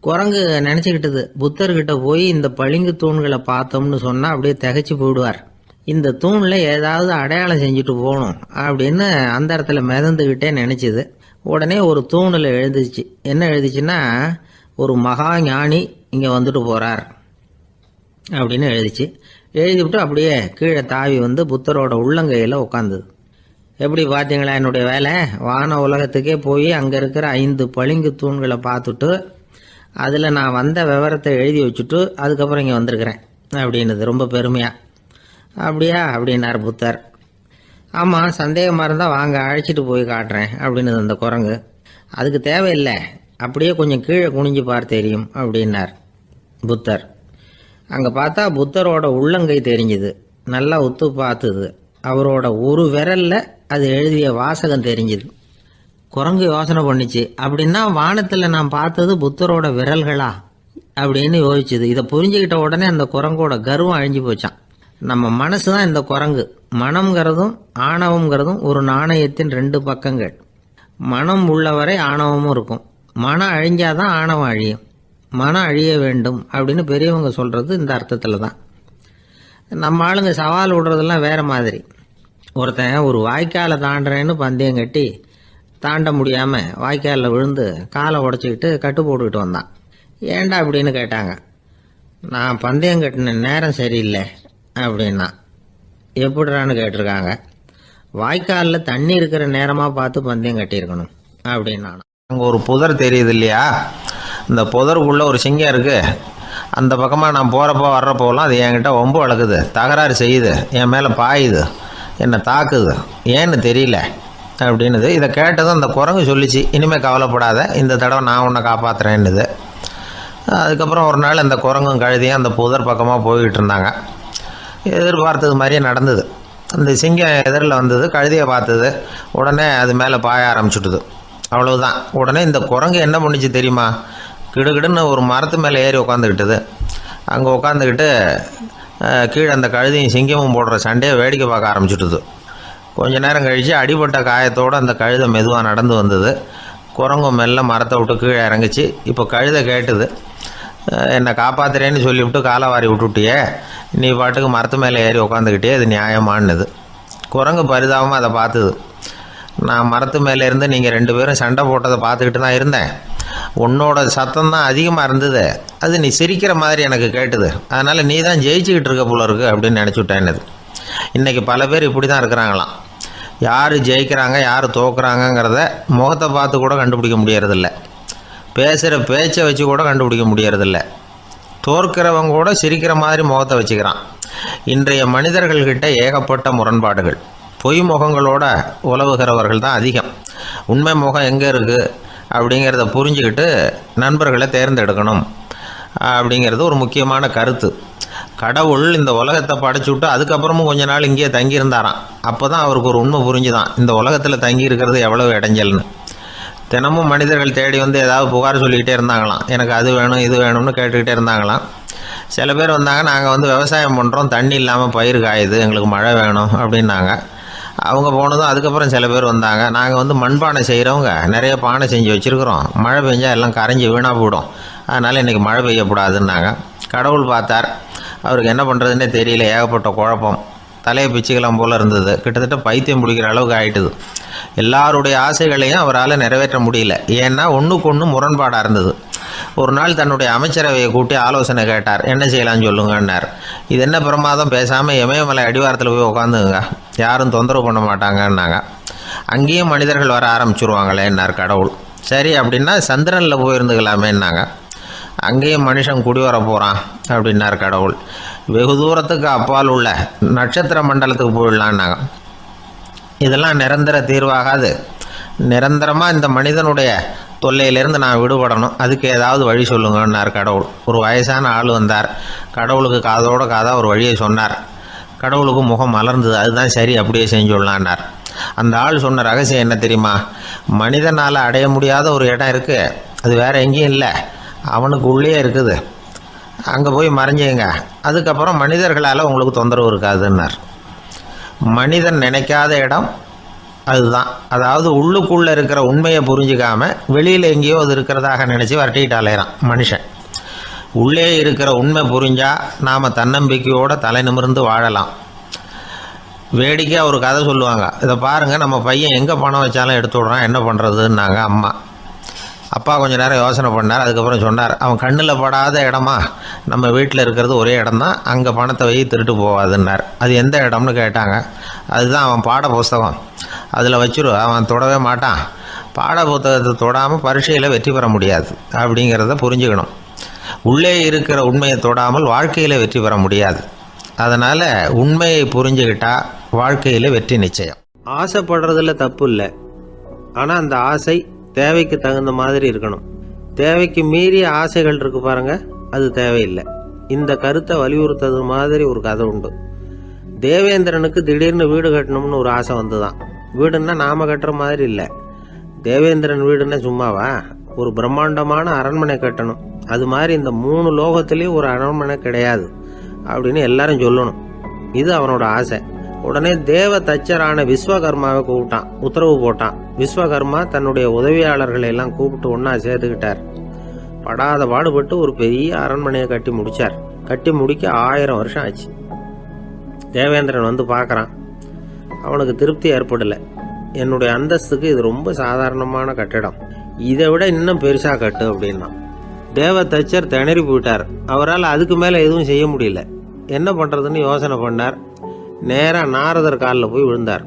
குரங்கு நினச்சிக்கிட்டது, புத்தர்கிட்ட போய் இந்த பளிங்கு தூண்களை பார்த்தோம்னு சொன்னால் அப்படியே திகைச்சு போயிடுவார், இந்த தூணில் ஏதாவது அடையாளம் செஞ்சுட்டு போகணும் அப்படின்னு அந்த இடத்துல மிதந்துக்கிட்டே நினச்சிது. உடனே ஒரு தூணில் எழுதிச்சு. என்ன எழுதிச்சுன்னா, ஒரு மகா ஞானி இங்கே வந்துட்டு போகிறார் அப்படின்னு எழுதிச்சு. எழுதிவிட்டு அப்படியே கீழே தாவி புத்தரோட உள்ளங்கையில் உட்காந்துது. எப்படி பார்த்தீங்களா என்னுடைய வேலை? வான உலகத்துக்கே போய் அங்கே இருக்கிற 5 பளிங்கு தூண்களை பார்த்துட்டு அதில் நான் வந்த விவரத்தை எழுதி வச்சுட்டு அதுக்கப்புறம் இங்கே வந்திருக்கிறேன் அப்படின்னுது ரொம்ப பெருமையாக. அப்படியா அப்படின்னார் புத்தர். ஆமாம், சந்தேகமாக இருந்தால் வாங்க, அழைச்சிட்டு போய் காட்டுறேன் அப்படின்னுது அந்த குரங்கு. அதுக்கு தேவையில்லை, அப்படியே கொஞ்சம் கீழே குனிஞ்சு பார்த்து தெரியும் அப்படின்னார் புத்தர். அங்கே பார்த்தா புத்தரோட உள்ளங்கை தெரிஞ்சுது. நல்லா உத்து பார்த்துது. அவரோட ஒரு விரலில் அது எழுதிய வாசகம் தெரிஞ்சுது. குரங்கு யோசனை பண்ணிச்சு, அப்படின்னா வானத்தில் நான் பார்த்தது புத்தரோட விரல்களா அப்படின்னு யோசிச்சுது. இதை புரிஞ்சுக்கிட்ட உடனே அந்த குரங்கோட கர்வம் அழிஞ்சு போச்சான். நம்ம மனசு தான் இந்த குரங்கு. மனம்ங்கிறதும் ஆணவம்ங்கிறதும் ஒரு நாணயத்தின் 2 பக்கங்கள். மனம் உள்ளவரை ஆணவமும் இருக்கும். மனம் அழிஞ்சாதான் ஆணவம் அழியும். மனம் அழிய வேண்டும் அப்படின்னு பெரியவங்க சொல்கிறது இந்த அர்த்தத்தில் தான். நம்ம ஆளுங்க சவால் விடுறதெல்லாம் வேறு மாதிரி. ஒருத்தன் ஒரு வாய்க்காலை தாண்டுறேன்னு பந்தயம் கட்டி தாண்ட முடியாமல் வாய்க்காலில் விழுந்து காலை உடச்சிக்கிட்டு கட்டு போட்டுக்கிட்டு வந்தான். ஏன்டா அப்படின்னு கேட்டாங்க. நான் பந்தயம் கட்டின நேரம் சரியில்லை அப்படின்னா. எப்படிறான்னு கேட்டிருக்காங்க. வாய்க்காலில் தண்ணி இருக்கிற நேரமாக பார்த்து பந்தயம் கட்டியிருக்கணும் அப்படின்னா. அங்கே ஒரு புதர் தெரியுது இல்லையா, இந்த புதருக்குள்ளே ஒரு சிங்கம் இருக்குது. அந்த பக்கமாக நான் போகிறப்போ வர்றப்போலாம் அது என்கிட்ட ஒம்பு வளர்க்குது, தகராறு செய்யுது, என் மேலே பாயுது, என்னை தாக்குது, ஏன்னு தெரியல அப்படின்னுது. இதை கேட்டதும் அந்த குரங்கு சொல்லிச்சு, இனிமேல் கவலைப்படாத, இந்த தடவை நான் உன்னை காப்பாற்றுறேன்னுது. அதுக்கப்புறம் ஒரு நாள் அந்த குரங்கும் கழுதியும் அந்த புதர் பக்கமாக போய்கிட்டு இருந்தாங்க. எதிர்பார்த்தது மாதிரியே நடந்தது. அந்த சிங்கம் எதிரில் வந்தது, கழுதியை பார்த்தது, உடனே அது மேலே பாய ஆரம்பிச்சுட்டுது. அவ்வளவுதான். உடனே இந்த குரங்கு என்ன பண்ணிச்சு தெரியுமா, கிடுகிடுன்னு ஒரு மரத்து மேலே ஏறி உட்காந்துக்கிட்டது. அங்கே உட்காந்துக்கிட்டு கீழே அந்த கழுதியும் சிங்கமும் போடுற சண்டையை வேடிக்கை பார்க்க ஆரம்பிச்சுட்டுது. கொஞ்ச நேரம் கழித்து அடிபட்ட காயத்தோடு அந்த கழுதை மெதுவாக நடந்து வந்தது. குரங்கும் மெல்ல மரத்தை விட்டு கீழே இறங்குச்சு. இப்போ கழுதை கேட்டுது, என்னை காப்பாற்றுறேன்னு சொல்லிவிட்டு காலை வாரி விட்டுட்டியே, நீ பாட்டுக்கு மரத்து மேலே ஏறி உட்காந்துக்கிட்டே, அது நியாயமானது. குரங்கு பரிதாபமாக அதை பார்த்துது. நான் மரத்து மேலே இருந்து நீங்கள் 2 பேரும் சண்டை போட்டதை பார்த்துக்கிட்டு தான் இருந்தேன். உன்னோட சத்தம் தான் அதிகமாக இருந்தது, அது நீ சிரிக்கிற மாதிரி எனக்கு கேட்டுது, அதனால் நீ தான் ஜெயிச்சுக்கிட்டு இருக்க போல இருக்கு அப்படின்னு நினச்சிவிட்டேன்னது. இன்றைக்கி பல பேர் இப்படி தான் இருக்கிறாங்களாம். யார் ஜெயிக்கிறாங்க யார் தோக்குறாங்கங்கிறத முகத்தை பார்த்து கூட கண்டுபிடிக்க முடியறதில்ல, பேசுகிற பேச்சை வச்சு கூட கண்டுபிடிக்க முடியறதில்ல. தோற்கிறவங்க கூட சிரிக்கிற மாதிரி முகத்தை வச்சுக்கிறான். இன்றைய மனிதர்கள்கிட்ட ஏகப்பட்ட முரண்பாடுகள். பொய் முகங்களோட உலவுகிறவர்கள் தான் அதிகம். உண்மை முகம் எங்கே இருக்குது அப்படிங்கிறத புரிஞ்சுக்கிட்டு நண்பர்களை தேர்ந்தெடுக்கணும் அப்படிங்கிறது ஒரு முக்கியமான கருத்து. கடவுள் இந்த உலகத்தை படைச்சு விட்டு அதுக்கப்புறமும் கொஞ்ச நாள் இங்கேயே தங்கியிருந்தாராம். அப்போ தான் அவருக்கு ஒரு உண்மை புரிஞ்சுதான், இந்த உலகத்தில் தங்கி இருக்கிறது எவ்வளவு இடைஞ்சல்னு. தினமும் மனிதர்கள் தேடி வந்து ஏதாவது புகார் சொல்லிக்கிட்டே இருந்தாங்களாம். எனக்கு அது வேணும் இது வேணும்னு கேட்டுக்கிட்டே இருந்தாங்களாம். சில பேர் வந்தாங்க, நாங்கள் வந்து விவசாயம் பண்ணுறோம், தண்ணி இல்லாமல் பயிர் காயுது, எங்களுக்கு மழை வேணும் அப்படின்னாங்க. அவங்க போனதும் அதுக்கப்புறம் சில பேர் வந்தாங்க, நாங்கள் வந்து மண்பானை செய்கிறவங்க நிறைய பானை செஞ்சு வச்சுருக்குறோம், மழை பெஞ்சால் எல்லாம் கரைஞ்சி வீணாக போயிடும், அதனால் இன்றைக்கி மழை பெய்யக்கூடாதுன்னாங்க. கடவுள் பார்த்தார், அவருக்கு என்ன பண்ணுறதுன்னே தெரியல, ஏகப்பட்ட குழப்பம், தலையை பிச்சுக்கலாம் போல் இருந்தது, கிட்டத்தட்ட பைத்தியம் பிடிக்கிற அளவுக்கு ஆகிட்டுது. எல்லாருடைய ஆசைகளையும் அவரால் நிறைவேற்ற முடியல, ஏன்னா ஒன்றுக்கு ஒன்று முரண்பாடாக இருந்தது. ஒரு நாள் தன்னுடைய அமைச்சரவையை கூட்டி ஆலோசனை கேட்டார். என்ன செய்யலாம்னு சொல்லுங்கன்னார். இது என்ன பிரமாதம், பேசாமல் இமயமலை அடிவாரத்தில் போய் உட்காந்துங்க, யாரும் தொந்தரவு பண்ண மாட்டாங்கன்னாங்க. அங்கேயும் மனிதர்கள் வர ஆரம்பிச்சுருவாங்களேன்னார் கடவுள். சரி அப்படின்னா சந்திரனில் போயிருந்துக்கலாமேன்னாங்க. அங்கேயும் மனுஷன் குடி வர போகிறான் அப்படின்னார் கடவுள். வெகு தூரத்துக்கு அப்பால் உள்ள நட்சத்திர மண்டலத்துக்கு போயிடலான்னாங்க. இதெல்லாம் நிரந்தர தீர்வாகாது, நிரந்தரமாக இந்த மனிதனுடைய தொல்லையிலேருந்து நான் விடுபடணும், அதுக்கு ஏதாவது வழி சொல்லுங்கன்னார் கடவுள். ஒரு வயசான ஆள் வந்தார். கடவுளுக்கு காதோட காதாக ஒரு வழியை சொன்னார். கடவுளுக்கு முகம் மலர்ந்தது. அதுதான் சரி, அப்படியே செஞ்சுடலான்னார். அந்த ஆள் சொன்ன ரகசியம் என்ன தெரியுமா? மனிதனால் அடைய முடியாத ஒரு இடம் இருக்குது, அது வேறு எங்கேயும் இல்லை, அவனுக்கு உள்ளே இருக்குது, அங்கே போய் மறைஞ்சிங்க, அதுக்கப்புறம் மனிதர்களால் உங்களுக்கு தொந்தரவு இருக்காதுன்னார். மனிதன் நினைக்காத இடம் அதுதான். அதாவது உள்ளுக்குள்ளே இருக்கிற உண்மையை புரிஞ்சிக்காமல் வெளியில் எங்கேயோ அது இருக்கிறதாக நினச்சி வரட்டிக்கிட்டு அலையிறான் மனுஷன். உள்ளே இருக்கிற உண்மை புரிஞ்சால் நாம் தன்னம்பிக்கையோடு தலை நிமிர்ந்து வாழலாம். வேடிக்கையாக ஒரு கதை சொல்லுவாங்க, இதை பாருங்கள், நம்ம பையன் எங்கே பணம் வச்சாலும் எடுத்து விட்றான், என்ன பண்ணுறதுன்னாங்க அம்மா. அப்பா கொஞ்சம் நேரம் யோசனை பண்ணார். அதுக்கப்புறம் சொன்னார், அவன் கண்ணில் படாத இடமா நம்ம வீட்டில் இருக்கிறது ஒரே இடம் தான், அங்கே பணத்தை வை திருட்டு போவாதுன்னார். அது எந்த இடம்னு கேட்டாங்க. அதுதான் அவன் பாட புஸ்தகம், அதில் வச்சுரு, அவன் தொடவே மாட்டான், பாட புத்தகத்தை தொடாமல் பரீட்சையில் வெற்றி பெற முடியாது அப்படிங்கிறத புரிஞ்சுக்கணும். உள்ளே இருக்கிற உண்மையை தொடாமல் வாழ்க்கையில் வெற்றி பெற முடியாது. அதனால் உண்மையை புரிஞ்சுக்கிட்டால் வாழ்க்கையில் வெற்றி நிச்சயம். ஆசைப்படுறதுல தப்பு இல்லை, ஆனால் அந்த ஆசை தேவைக்கு தகுந்த மாதிரி இருக்கணும். தேவைக்கு மீறிய ஆசைகள் இருக்கு பாருங்க, அது தேவையில்லை. இந்த கருத்தை வலியுறுத்தது மாதிரி ஒரு கதை உண்டு. தேவேந்திரனுக்கு திடீர்னு வீடு கட்டணும்னு ஒரு ஆசை வந்துதான். வீடுன்னா நாம கட்டுற மாதிரி இல்லை, தேவேந்திரன் வீடுன்னா சும்மாவா, ஒரு பிரம்மாண்டமான அரண்மனை கட்டணும். அது மாதிரி இந்த 3 லோகத்திலையும் ஒரு அரண்மனை கிடையாது அப்படின்னு எல்லாரும் சொல்லணும். இது அவனோட ஆசை. உடனே தேவ தச்சரான விஸ்வகர்மாவை கூப்பிட்டான், உத்தரவு போட்டான். விஸ்வகர்மா தன்னுடைய உதவியாளர்களை எல்லாம் கூப்பிட்டு ஒன்றா சேர்த்துக்கிட்டார். படாத பாடுபட்டு ஒரு பெரிய அரண்மனையை கட்டி முடித்தார். கட்டி முடிக்க 1000 வருஷம் ஆச்சு. தேவேந்திரன் வந்து பார்க்குறான், அவனுக்கு திருப்தி ஏற்படலை. என்னுடைய அந்தஸ்துக்கு இது ரொம்ப சாதாரணமான கட்டிடம், இதை விட இன்னும் பெருசாக கட்டு அப்படின்னா. தேவ தச்சர் திணறி போயிட்டார். அவரால் அதுக்கு மேலே எதுவும் செய்ய முடியல. என்ன பண்ணுறதுன்னு யோசனை பண்ணார். நேராக நாரதர் காலில் போய் விழுந்தார்.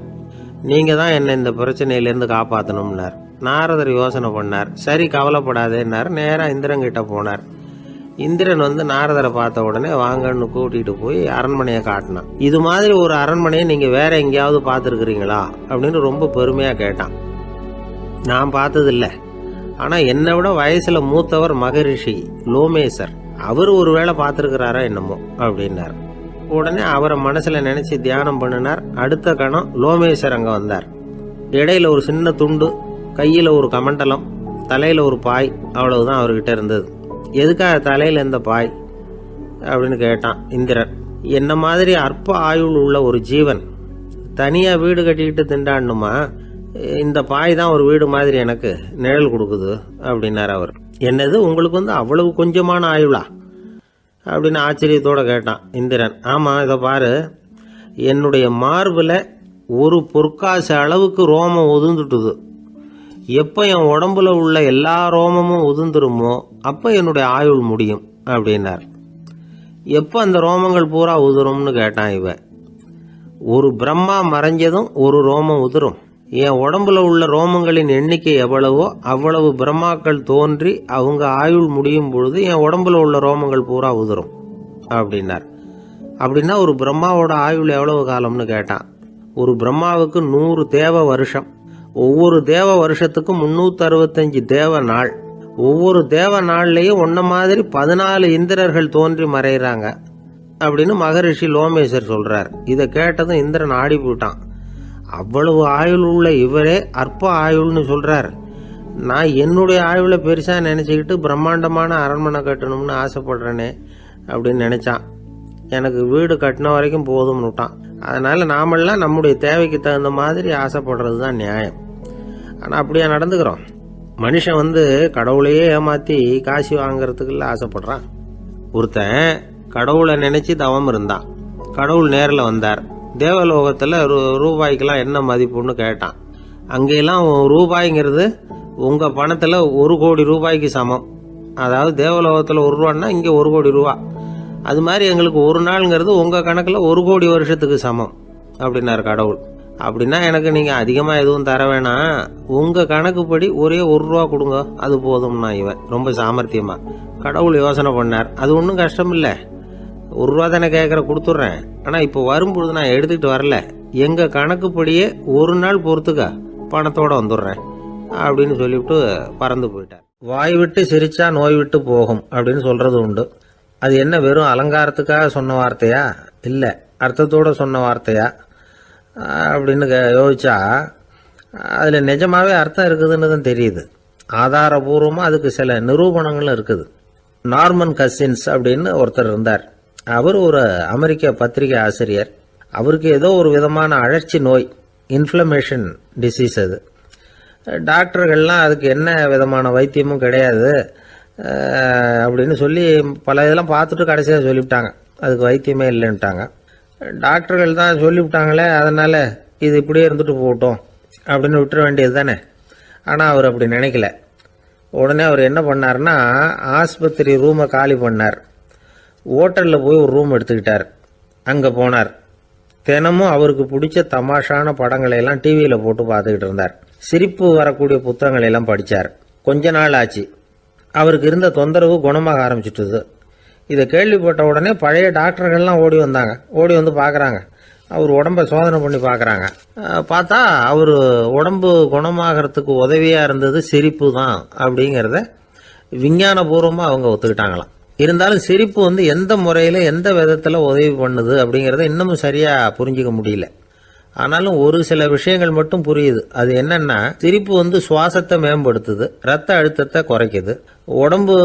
நீங்கள் தான் என்னை இந்த பிரச்சனையிலேருந்து காப்பாற்றணும்னார். நாரதர் யோசனை பண்ணார். சரி கவலைப்படாதேன்னார். நேராக இந்திரன்கிட்ட போனார். இந்திரன் வந்து நாரதரை பார்த்த உடனே வாங்கன்னு கூட்டிகிட்டு போய் அரண்மனையை காட்டினான். இது மாதிரி ஒரு அரண்மனையை நீங்கள் வேற எங்கேயாவது பார்த்துருக்குறீங்களா அப்படின்னு ரொம்ப பெருமையாக கேட்டான். நான் பார்த்ததில்ல, ஆனால் என்னை விட வயசில் மூத்தவர் மகரிஷி லோமேசர், அவர் ஒரு வேளை பார்த்துருக்கிறாரா என்னமோ அப்படின்னார். உடனே அவரை மனசில் நினச்சி தியானம் பண்ணினார். அடுத்த கணம் லோமேசர் அங்கே வந்தார். இடையில ஒரு சின்ன துண்டு, கையில் ஒரு கமண்டலம், தலையில் ஒரு பாய், அவ்வளவுதான் அவர்கிட்ட இருந்தது. எதுக்காக தலையில் இந்த பாய் அப்படின்னு கேட்டான் இந்திரன். என்ன மாதிரி அற்ப ஆயுள் உள்ள ஒரு ஜீவன் தனியாக வீடு கட்டிக்கிட்டு திண்டாடணுமா? இந்த பாய் தான் ஒரு வீடு மாதிரி எனக்கு நிழல் கொடுக்குது அப்படின்னார் அவர். என்னது, உங்களுக்கு வந்து அவ்வளவு கொஞ்சமான ஆயுளா அப்படின்னு ஆச்சரியத்தோடு கேட்டான் இந்திரன். ஆமாம், இதை பாரு, என்னுடைய மார்பில் ஒரு பொற்காசு அளவுக்கு ரோமம் ஒதுந்துட்டுது. எப்போ என் உடம்புல உள்ள எல்லா ரோமமும் உதிர்ந்துருமோ அப்போ என்னுடைய ஆயுள் முடியும் அப்படின்னார். எப்போ அந்த ரோமங்கள் பூரா உதிரும்னு கேட்டான் இவன். ஒரு பிரம்மா மறைஞ்சதும் ஒரு ரோமம் உதிரும். என் உடம்புல உள்ள ரோமங்களின் எண்ணிக்கை எவ்வளவோ அவ்வளவு பிரம்மாக்கள் தோன்றி அவங்க ஆயுள் முடியும் பொழுது என் உடம்புல உள்ள ரோமங்கள் பூரா உதிரும் அப்படின்னார். அப்படின்னா ஒரு பிரம்மாவோட ஆயுள் எவ்வளவு காலம்னு கேட்டான். ஒரு பிரம்மாவுக்கு 100 தேவ வருஷம். ஒவ்வொரு தேவ வருஷத்துக்கும் 365 தேவ நாள். ஒவ்வொரு தேவ நாள்லையும் ஒன்ன மாதிரி 14 இந்திரர்கள் தோன்றி மறைகிறாங்க அப்படின்னு மகரிஷி லோமேசர் சொல்றார். இதை கேட்டதும் இந்திரன் ஆடி போயிட்டான். அவ்வளவு ஆயுள் உள்ள இவரே அற்ப ஆயுள்னு சொல்றார். நான் என்னுடைய ஆயுளை பெருசா நினைச்சுக்கிட்டு பிரம்மாண்டமான அரண்மனை கட்டணும்னு ஆசைப்படுறேனே அப்படின்னு நினைச்சான். எனக்கு வீடு கட்டின வரைக்கும் போதும்னு விட்டான். அதனால நாமெல்லாம் நம்முடைய தேவைக்கு தகுந்த மாதிரி ஆசைப்படுறது தான் நியாயம். ஆனால் அப்படியே நடந்துக்கிறோம். மனுஷன் கடவுளையே ஏமாத்தி காசு வாங்கறதுக்குள்ள ஆசைப்படுறான். ஒருத்தன் கடவுளை நினைச்சு தவம் இருந்தான். கடவுள் நேரில் வந்தார். தேவலோகத்தில் ரூபாய்க்கெல்லாம் என்ன மதிப்புன்னு கேட்டான். அங்கெல்லாம் ரூபாய்ங்கிறது உங்கள் பணத்தில் 1 கோடி ரூபாய்க்கு சமம். அதாவது தேவலோகத்தில் 1 ரூபான்னா இங்கே 1 கோடி ரூபா. அது மாதிரி எங்களுக்கு ஒரு நாளுங்கிறது உங்கள் கணக்கில் 1 கோடி வருஷத்துக்கு சமம் அப்படின்னார் கடவுள். அப்படின்னா எனக்கு நீங்கள் அதிகமாக எதுவும் தர வேணாம், உங்கள் கணக்குப்படி ஒரே 1 ரூபா கொடுங்க, அது போதும்னா இவன் ரொம்ப சாமர்த்தியமா. கடவுள் யோசனை பண்ணார். அது ஒன்றும் கஷ்டம் இல்லை, 1 ரூபா தானே கேட்குற, கொடுத்துட்றேன். ஆனால் இப்போ வரும்பொழுது நான் எடுத்துக்கிட்டு வரல, எங்கள் கணக்குப்படியே 1 நாள் பொறுத்துக்க பணத்தோடு வந்துடுறேன் அப்படின்னு சொல்லிவிட்டு பறந்து போயிட்டார். வாய் விட்டு சிரிச்சா நோய் விட்டு போகும் அப்படின்னு சொல்றது உண்டு. அது என்ன வெறும் அலங்காரத்துக்காக சொன்ன வார்த்தையா, இல்லை அர்த்தத்தோடு சொன்ன வார்த்தையா அப்படின்னு யோசிச்சா அதில் நிஜமாவே அர்த்தம் இருக்குதுன்னு தான் தெரியுது. ஆதாரபூர்வமாக அதுக்கு சில நிரூபணங்களும் இருக்குது. நார்மன் கசின்ஸ் அப்படின்னு ஒருத்தர் இருந்தார். அவர் ஒரு அமெரிக்க பத்திரிகை ஆசிரியர். அவருக்கு ஏதோ ஒரு விதமான அழற்சி நோய், இன்ஃப்ளமேஷன் டிசீஸ். அது டாக்டர்கள்லாம் அதுக்கு என்ன விதமான வைத்தியமும் கிடையாது அப்படின்னு சொல்லி பல இதெல்லாம் பார்த்துட்டு கடைசியாக சொல்லிவிட்டாங்க அதுக்கு வைத்தியமே இல்லைன்ட்டாங்க. டாக்டர்கள் தான் சொல்லிவிட்டாங்களே, அதனால் இது இப்படியே இருந்துட்டு போகட்டும் அப்படின்னு விட்டுற வேண்டியது தானே. ஆனால் அவர் அப்படி நினைக்கல. உடனே அவர் என்ன பண்ணார்னா, ஆஸ்பத்திரி ரூமை காலி பண்ணார். ஹோட்டலில் போய் ஒரு ரூம் எடுத்துக்கிட்டார். அங்கே போனார். தினமும் அவருக்கு பிடிச்ச தமாஷான படங்களை எல்லாம் டிவியில் போட்டு பார்த்துக்கிட்டு இருந்தார். சிரிப்பு வரக்கூடிய புத்தகங்களை எல்லாம் படித்தார். கொஞ்ச நாள் ஆச்சு, அவருக்கு இருந்த தொந்தரவு குணமாக ஆரம்பிச்சிட்டுது. இதை கேள்விப்பட்ட உடனே பழைய டாக்டர்கள்லாம் ஓடி வந்தாங்க. ஓடி வந்து பார்க்குறாங்க. அவர் உடம்பை சோதனை பண்ணி பார்க்குறாங்க. பார்த்தா அவர் உடம்பு குணமாகறதுக்கு உதவியாக இருந்தது சிரிப்பு தான் அப்படிங்கிறத விஞ்ஞானபூர்வமாக அவங்க ஒத்துக்கிட்டாங்களாம். இருந்தாலும் சிரிப்பு எந்த முறையில் எந்த விதத்தில் உதவி பண்ணுது அப்படிங்கிறத இன்னமும் சரியாக புரிஞ்சிக்க முடியல. ஆனாலும் ஒரு சில விஷயங்கள் மட்டும் புரியுது. அது என்னன்னா, சிரிப்பு சுவாசத்தை மேம்படுத்துது, ரத்த அழுத்தத்தை குறைக்குது, உடம்பு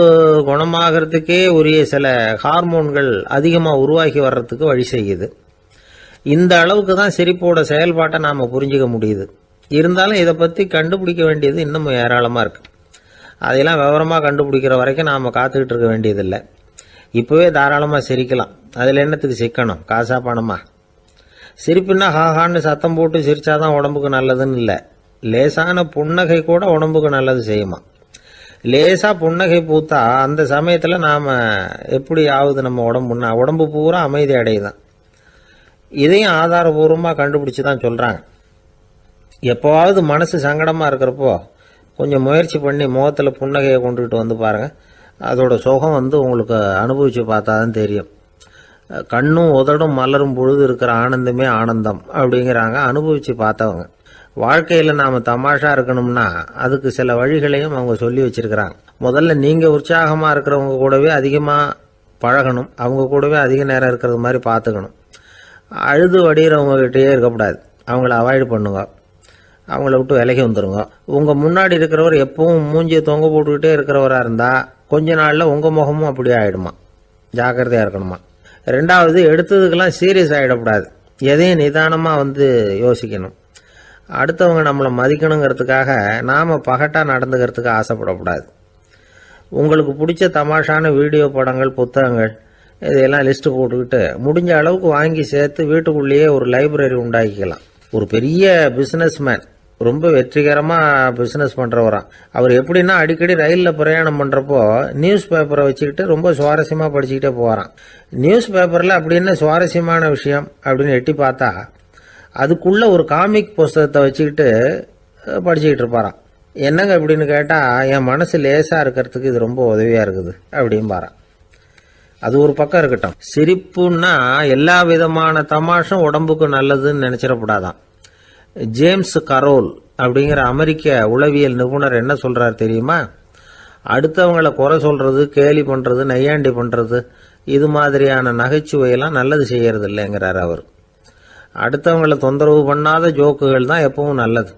குணமாகறதுக்கே உரிய சில ஹார்மோன்கள் அதிகமாக உருவாக்கி வர்றதுக்கு வழி செய்யுது. இந்த அளவுக்கு தான் சிரிப்போட செயல்பாட்டை நாம் புரிஞ்சிக்க முடியுது. இருந்தாலும் இதை பற்றி கண்டுபிடிக்க வேண்டியது இன்னமும் ஏராளமாக இருக்கு. அதையெல்லாம் விவரமாக கண்டுபிடிக்கிற வரைக்கும் நாம் காத்துக்கிட்டு இருக்க வேண்டியதில்லை. இப்போவே தாராளமாக சிரிக்கலாம். அதில் என்னத்துக்கு சிக்கணும், காசா பணமா? சிரிப்புன்னா ஹாஹான்னு சத்தம் போட்டு சிரிச்சாதான் உடம்புக்கு நல்லதுன்னு இல்லை. லேசான புன்னகை கூட உடம்புக்கு நல்லது செய்யுமா. லேசா புன்னகை பூத்தா அந்த சமயத்தில் நாம் எப்படி ஆகுது, நம்ம உடம்பு பூரா அமைதி அடையுதான். இதையும் ஆதாரபூர்வமாக கண்டுபிடிச்சி தான் சொல்கிறாங்க. எப்போவாவது மனசு சங்கடமாக இருக்கிறப்போ கொஞ்சம் முயற்சி பண்ணி முகத்தில் புன்னகையை கொண்டுகிட்டு வந்து பாருங்கள். அதோட சுகம் உங்களுக்கு அனுபவித்து பார்த்தா தான் தெரியும். கண்ணும் உதடும் மலரும் பொழுது இருக்கிற ஆனந்தமே ஆனந்தம் அப்படிங்கிறாங்க அனுபவித்து பார்த்தவங்க. வாழ்க்கையில் நாம் தமாஷா இருக்கணும்னா அதுக்கு சில வழிகளையும் அவங்க சொல்லி வச்சிருக்கிறாங்க. முதல்ல நீங்கள் உற்சாகமாக இருக்கிறவங்க கூடவே அதிகமாக பழகணும், அவங்க கூடவே அதிக நேரம் இருக்கிறது மாதிரி பார்த்துக்கணும். அழுது வடிகிறவங்க கிட்டேயே இருக்கக்கூடாது, அவங்கள அவாய்டு பண்ணுங்க, அவங்கள விட்டு விலகி வந்துடுங்க. உங்கள் முன்னாடி இருக்கிறவர் எப்பவும் மூஞ்சியை தொங்க போட்டுக்கிட்டே இருக்கிறவராக இருந்தால் கொஞ்ச நாளில் உங்கள் முகமும் அப்படியே ஆகிடுமா, ஜாக்கிரதையாக இருக்கணுமா. ரெண்டாவது, எடுத்ததுக்கெல்லாம் சீரியஸ் ஆகிடக்கூடாது, எதையும் நிதானமாக யோசிக்கணும். அடுத்தவங்க நம்மளை மதிக்கணுங்கிறதுக்காக நாம் பகட்டாக நடந்துக்கிறதுக்கு ஆசைப்படக்கூடாது. உங்களுக்கு பிடிச்ச தமாஷான வீடியோ படங்கள், புத்தகங்கள் இதையெல்லாம் லிஸ்ட்டு போட்டுக்கிட்டு முடிஞ்ச அளவுக்கு வாங்கி சேர்த்து வீட்டுக்குள்ளேயே ஒரு லைப்ரரி உண்டாக்கிக்கலாம். ஒரு பெரிய பிஸ்னஸ் மேன் ரொம்ப வெற்றிகரமாக பிஸ்னஸ் பண்ணுறவராம். அவர் எப்படின்னா அடிக்கடி ரயிலில் பிரயாணம் பண்ணுறப்போ நியூஸ் பேப்பரை வச்சுக்கிட்டு ரொம்ப சுவாரஸ்யமாக படிச்சுக்கிட்டே போகிறான். நியூஸ் பேப்பரில் அப்படி என்ன சுவாரஸ்யமான விஷயம் அப்படின்னு எட்டி பார்த்தா அதுக்குள்ளே ஒரு காமிக் புஸ்தகத்தை வச்சுக்கிட்டு படிச்சுக்கிட்டு இருப்பாராம். என்னங்க அப்படின்னு கேட்டால், என் மனசு லேசாக இருக்கிறதுக்கு இது ரொம்ப உதவியாக இருக்குது அப்படின்பாரான். அது ஒரு பக்கம் இருக்கட்டும். சிரிப்புன்னா எல்லா விதமான தமாஷும் உடம்புக்கு நல்லதுன்னு நினைச்சிடக்கூடாதான். ஜேம்ஸ் கரோல் அப்படிங்கிற அமெரிக்க உளவியல் நிபுணர் என்ன சொல்றார் தெரியுமா? அடுத்தவங்களை குறை சொல்றது, கேலி பண்றது, நையாண்டி பண்றது, இது மாதிரியான நகைச்சுவையெல்லாம் நல்லது செய்யறது இல்லைங்கிறார் அவர். அடுத்தவங்களை தொந்தரவு பண்ணாத ஜோக்குகள் தான் எப்பவும் நல்லது.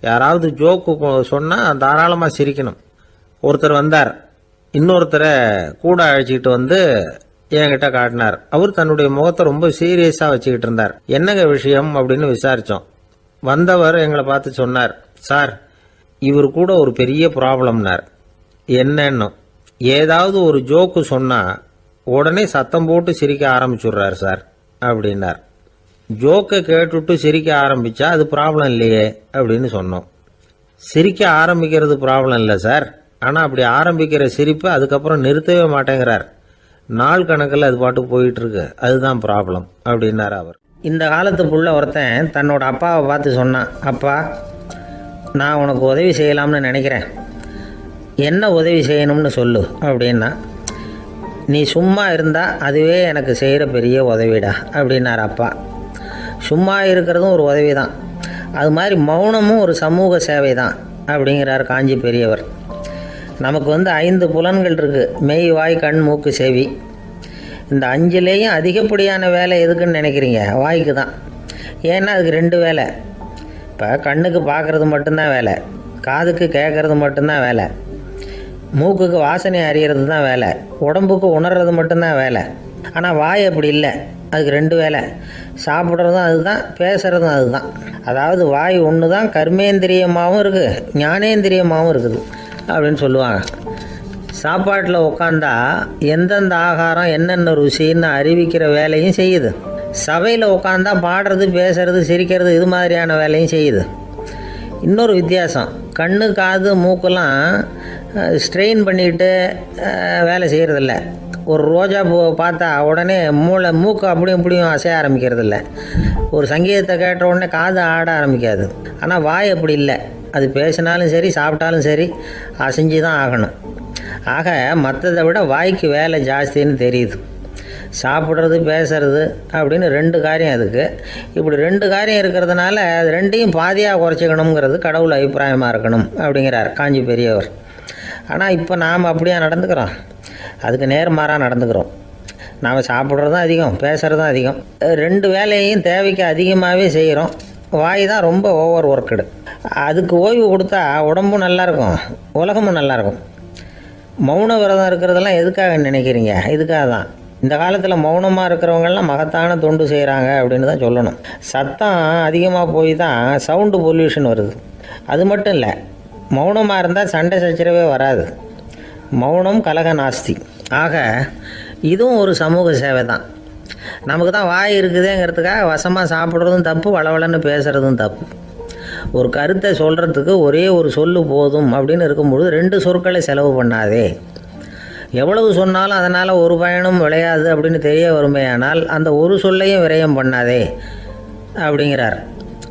யாராவது ஜோக்கு சொன்னால் தாராளமாக சிரிக்கணும். ஒருத்தர் வந்தார், இன்னொருத்தரை கூட அழைச்சிக்கிட்டு வந்து என்கிட்ட காட்டினார். அவர் தன்னுடைய முகத்தை ரொம்ப சீரியஸாக வச்சுக்கிட்டு இருந்தார். என்னங்க விஷயம் அப்படின்னு விசாரித்தோம். வந்தவர் எங்களை பார்த்து சொன்னார், சார், இவர் கூட ஒரு பெரிய ப்ராப்ளம்னார். என்னன்னு, ஏதாவது ஒரு ஜோக்கு சொன்னால் உடனே சத்தம் போட்டு சிரிக்க ஆரம்பிச்சுடுறார் சார் அப்படின்னார். ஜோக்கை கேட்டுட்டு சிரிக்க ஆரம்பித்தா அது ப்ராப்ளம் இல்லையே அப்படின்னு சொன்னோம். சிரிக்க ஆரம்பிக்கிறது ப்ராப்ளம் இல்லை சார், ஆனால் அப்படி ஆரம்பிக்கிற சிரிப்பை அதுக்கப்புறம் நிறுத்தவே மாட்டேங்கிறார். நாள் கணக்கில் அது பாட்டு போயிட்டு இருக்கு, அதுதான் ப்ராப்ளம் அப்படின்னார் அவர். இந்த காலத்து புள்ள ஒருத்தன் தன்னோட அப்பாவை பார்த்து சொன்னான், அப்பா, நான் உனக்கு உதவி செய்யலாம்னு நினைக்கிறேன், என்ன உதவி செய்யணும்னு சொல்லு அப்படின்னா. நீ சும்மா இருந்தால் அதுவே எனக்கு செய்கிற பெரிய உதவிடா அப்படின்னார் அப்பா. சும்மா இருக்கிறதும் ஒரு உதவி தான், அது மாதிரி மௌனமும் ஒரு சமூக சேவை தான் அப்படிங்கிறார் காஞ்சி பெரியவர். நமக்கு 5 புலன்கள் இருக்குது, மெய், வாய், கண், மூக்கு, செவி. இந்த 5லேயும் அதிகப்படியான வேலை எதுக்குன்னு நினைக்கிறீங்க? வாய்க்கு தான். ஏன்னா அதுக்கு 2 வேலை. இப்போ கண்ணுக்கு பார்க்குறது மட்டும்தான் வேலை, காதுக்கு கேட்குறது மட்டும்தான் வேலை, மூக்குக்கு வாசனை அறியறது தான் வேலை, உடம்புக்கு உணர்றது மட்டும்தான் வேலை. ஆனால் வாய் அப்படி இல்லை, அதுக்கு 2 வேலை. சாப்பிட்றதும் அதுதான், பேசுகிறதும் அதுதான். அதாவது வாய் ஒன்று தான் கர்மேந்திரியமாகவும் இருக்குது, ஞானேந்திரியமாகவும் இருக்குது அப்படின்னு சொல்லுவாங்க. சாப்பாட்டில் உட்காந்தா எந்தெந்த ஆகாரம் என்னென்ன ருசின்னு அறிவிக்கிற வேலையும் செய்யுது. சபையில் உட்காந்தா பாடுறது, பேசுறது, சிரிக்கிறது, இது மாதிரியான வேலையும் செய்யுது. இன்னொரு வித்தியாசம், கண்ணு, காது, மூக்கெல்லாம் ஸ்ட்ரெயின் பண்ணிக்கிட்டு வேலை செய்கிறதில்ல. ஒரு ரோஜா பூ பார்த்தா உடனே மூக்கு அப்படியும் இப்படியும் அசைய ஆரம்பிக்கிறதில்ல. ஒரு சங்கீதத்தை கேட்ட உடனே காது ஆட ஆரம்பிக்காது. ஆனால் வாய் அப்படி இல்லை, அது பேசினாலும் சரி சாப்பிட்டாலும் சரி அசைஞ்சு தான் ஆகணும். ஆக மற்றதை விட வாய்க்கு வேலை ஜாஸ்தின்னு தெரியுது. சாப்பிட்றது, பேசுறது அப்படின்னு 2 காரியம் அதுக்கு. இப்படி 2 காரியம் இருக்கிறதுனால அது 2ஐயும் பாதியாக குறைச்சிக்கணுங்கிறது கடவுள் அபிப்பிராயமாக இருக்கணும் அப்படிங்கிறார் காஞ்சி பெரியவர். ஆனால் இப்போ நாம் அப்படியே நடந்துக்கிறோம், அதுக்கு நேர்மாறாக நடந்துக்கிறோம். நாம் சாப்பிட்றதும் அதிகம், பேசுகிறதும் அதிகம், 2 வேலையையும் தேவைக்கு அதிகமாகவே செய்கிறோம். வாய் தான் ரொம்ப ஓவர் ஒர்க்குடு. அதுக்கு ஓய்வு கொடுத்தா உடம்பும் நல்லாயிருக்கும், உலகமும் நல்லாயிருக்கும். மௌன விரதம் இருக்கிறதெல்லாம் எதுக்காக நினைக்கிறீங்க? இதுக்காக தான். இந்த காலத்தில் மௌனமாக இருக்கிறவங்கெல்லாம் மகத்தான தொண்டு செய்கிறாங்க அப்படின்னு தான் சொல்லணும். சத்தம் அதிகமாக போய் தான் சவுண்டு பொல்யூஷன் வருது. அது மட்டும் இல்லை, மௌனமாக இருந்தால் சண்டை சச்சரவே வராது. மௌனம் கலக நாஸ்தி. ஆக இதுவும் ஒரு சமூக சேவை தான். நமக்கு தான் வாய் இருக்குதுங்கிறதுக்காக வசமாக சாப்பிட்றதும் தப்பு, வளவளன்னு பேசுகிறதும் தப்பு. ஒரு கருத்தை சொல்கிறதுக்கு ஒரே ஒரு சொல்லு போதும் அப்படின்னு இருக்கும்பொழுது 2 சொற்களை செலவு பண்ணாதே. எவ்வளவு சொன்னாலும் அதனால் ஒரு பயனும் விளையாது அப்படின்னு தெரிய வருமேயானால் அந்த ஒரு சொல்லையும் விரயம் பண்ணாதே அப்படிங்கிறார்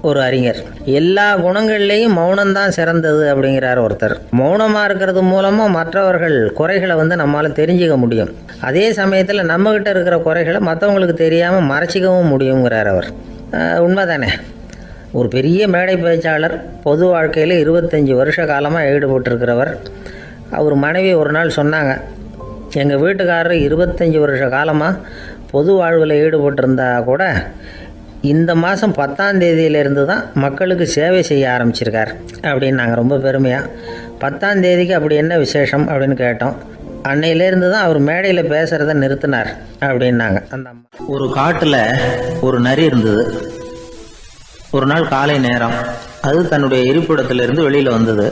ஒரு அறிஞர். எல்லா குணங்கள்லேயும் மௌனம்தான் சிறந்தது அப்படிங்கிறார் ஒருத்தர். மௌனமாக இருக்கிறது மூலமாக மற்றவர்கள் குறைகளை நம்மளால் தெரிஞ்சிக்க முடியும். அதே சமயத்தில் நம்மக்கிட்ட இருக்கிற குறைகளை மற்றவங்களுக்கு தெரியாமல் மறைச்சிக்கவும் முடியுங்கிறார் அவர். உண்மைதானே? ஒரு பெரிய மேடை பேச்சாளர், பொது வாழ்க்கையில் 25 வருஷ காலமாக ஈடுபட்டிருக்கிறவர். அவர் மனைவி ஒரு நாள் சொன்னாங்க, எங்கள் வீட்டுக்காரர் 25 வருஷ காலமாக பொது வாழ்வில் ஈடுபட்டிருந்தா கூட இந்த மாதம் 10ஆம் தேதியிலேருந்து தான் மக்களுக்கு சேவை செய்ய ஆரம்பிச்சிருக்கார் அப்படின்னு நாங்கள் ரொம்ப பெருமையாக. 10ஆம் தேதிக்கு அப்படி என்ன விசேஷம் அப்படின்னு கேட்டோம். அன்னையிலேருந்து தான் அவர் மேடையில் பேசுகிறத நிறுத்தினார் அப்படின்னாங்க அந்த அம்மா. ஒரு காட்டில் ஒரு நரி இருந்தது. ஒரு நாள் காலை நேரம் அது தன்னுடைய இருப்பிடத்திலிருந்து வெளியில் வந்தது.